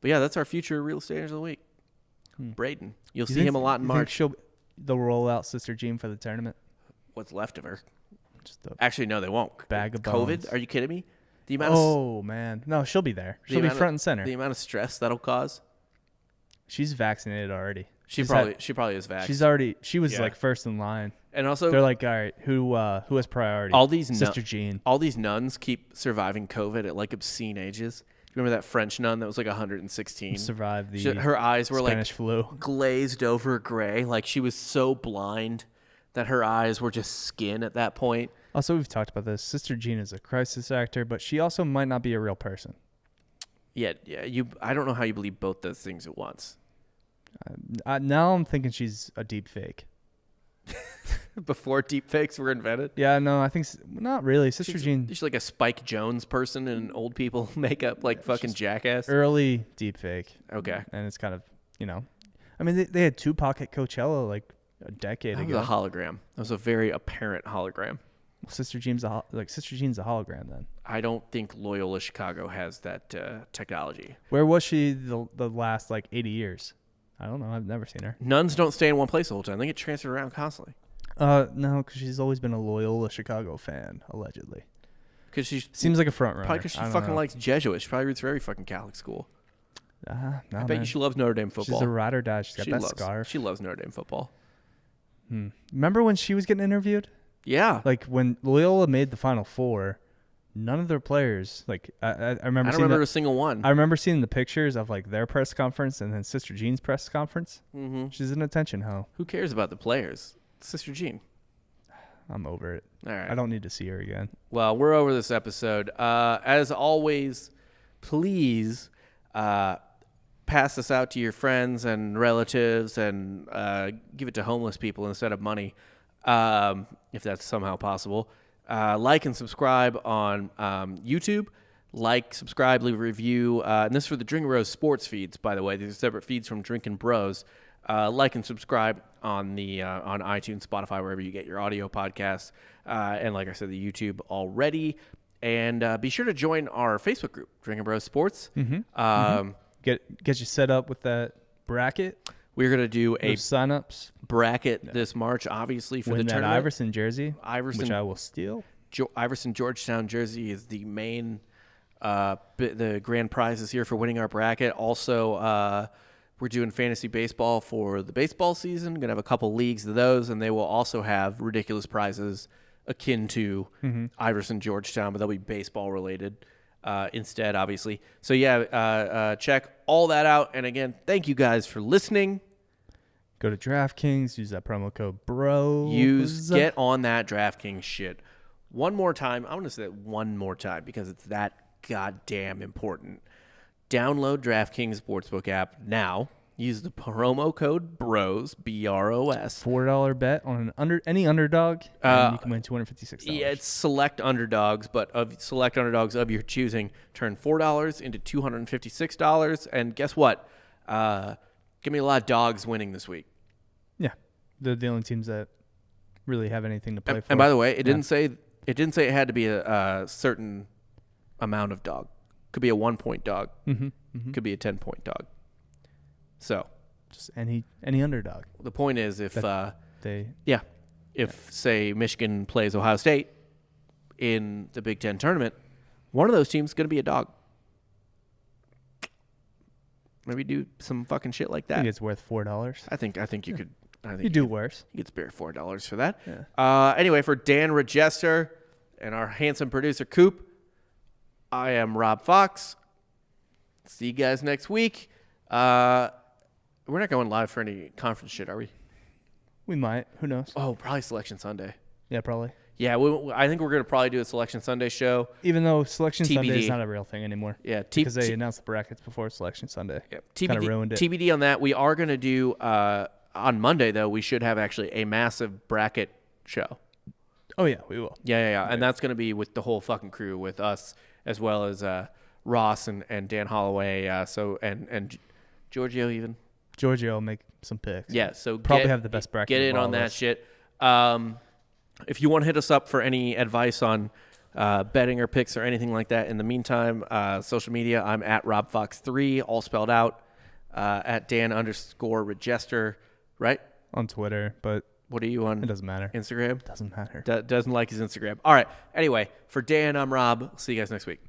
But yeah, that's our future real estate agent of the week. Braden. You'll see him a lot in March. They'll roll out Sister Jean for the tournament? What's left of her? Actually, no, they won't. Bag of COVID? bones. Are you kidding me? Man. No, she'll be there. She'll be front and center. The amount of stress that'll cause? She's vaccinated already. She probably is vaccinated. She was like first in line. And also, they're like, all right, who has priority? Sister Jean. All these nuns keep surviving COVID at like obscene ages. Remember that French nun that was like 116? Survived her eyes were Spanish like flu. Glazed over gray. Like she was so blind that her eyes were just skin at that point. Also, we've talked about this. Sister Jean is a crisis actor, but she also might not be a real person. Yeah. I don't know how you believe both those things at once. Now I'm thinking she's a deep fake. Before deep fakes were invented? Yeah, no, I think not really. Sister Jean. She's like a Spike Jonze person in old people makeup, like fucking Jackass. Early deep fake. Okay. And it's kind of, I mean, they had Tupac at Coachella like a decade ago. That was a hologram. That was a very apparent hologram. Well, Sister Jean's a hologram then. I don't think Loyola-Chicago has that technology. Where was she the last 80 years? I don't know. I've never seen her. Nuns don't stay in one place the whole time. They get transferred around constantly. No, because she's always been a Loyola-Chicago fan, allegedly. Because she seems like a front runner. Probably because she fucking likes Jesuits. She probably roots for every fucking Catholic school. No, I bet you she loves Notre Dame football. She's a ride or die. She's got that scarf. She loves Notre Dame football. Remember when she was getting interviewed? Yeah. Like when Loyola made the Final Four, none of their players, I remember. I don't remember a single one. I remember seeing the pictures of their press conference and then Sister Jean's press conference. Mm-hmm. She's an attention hoe. Who cares about the players? Sister Jean. I'm over it. All right. I don't need to see her again. Well, we're over this episode. As always, please pass this out to your friends and relatives and give it to homeless people instead of money, if that's somehow possible. Like and subscribe on YouTube. Like, subscribe, leave a review. And this is for the Drinking Bros sports feeds, by the way. These are separate feeds from Drinking Bros. Like and subscribe on on iTunes, Spotify, wherever you get your audio podcasts. And like I said, the YouTube already. And be sure to join our Facebook group, Drinking Bros Sports. Mm-hmm. Get you set up with that bracket. We're going to do a signups bracket this March, obviously, for the tournament. That Iverson jersey, which I will steal. Iverson Georgetown jersey is the main, the grand prize this year for winning our bracket. Also, we're doing fantasy baseball for the baseball season. Going to have a couple leagues of those, and they will also have ridiculous prizes akin to Iverson Georgetown, but they'll be baseball related instead, obviously. So yeah, check all that out. And again, thank you guys for listening. Go to DraftKings, use that promo code BRO. Get on that DraftKings shit. One more time. I want to say that one more time because it's that goddamn important. Download DraftKings Sportsbook app now. Use the promo code BROS, BROS. $4 bet on any underdog, and you can win $256. Yeah, it's select underdogs, but of select underdogs of your choosing, turn $4 into $256. And guess what? Give me a lot of dogs winning this week. Yeah, they're the only teams that really have anything to play for. And by the way, it didn't say it had to be a certain amount of dog. Could be a 1-point dog. Could be a 10-point dog. So, just any underdog. The point is, if say Michigan plays Ohio State in the Big Ten tournament, one of those teams is going to be a dog. Maybe do some fucking shit like that. I think it's worth $4. I think you could. I think you do worse. You could spare $4 for that. Yeah. Anyway, for Dan Regester and our handsome producer Coop, I am Rob Fox. See you guys next week. We're not going live for any conference shit, are we? We might. Who knows? Oh, probably Selection Sunday. Yeah, probably. Yeah, I think we're going to probably do a Selection Sunday show. Even though Selection TBD. Sunday is not a real thing anymore. Yeah, because they announced the brackets before Selection Sunday. Yeah, kind of ruined it. TBD on that. We are going to do on Monday, though, we should have actually a massive bracket show. Oh, yeah, we will. Yeah. And that's going to be with the whole fucking crew, with us as well as Ross and Dan Holloway. And Giorgio even. Giorgio will make some picks. Yeah, so probably have the best bracket. Get in on that shit. If you want to hit us up for any advice on betting or picks or anything like that, in the meantime, social media, I'm at RobFox3, all spelled out, at Dan_Regester, right? On Twitter, but what are you on? It doesn't matter. Instagram? Doesn't matter. Doesn't like his Instagram. All right. Anyway, for Dan, I'm Rob. See you guys next week.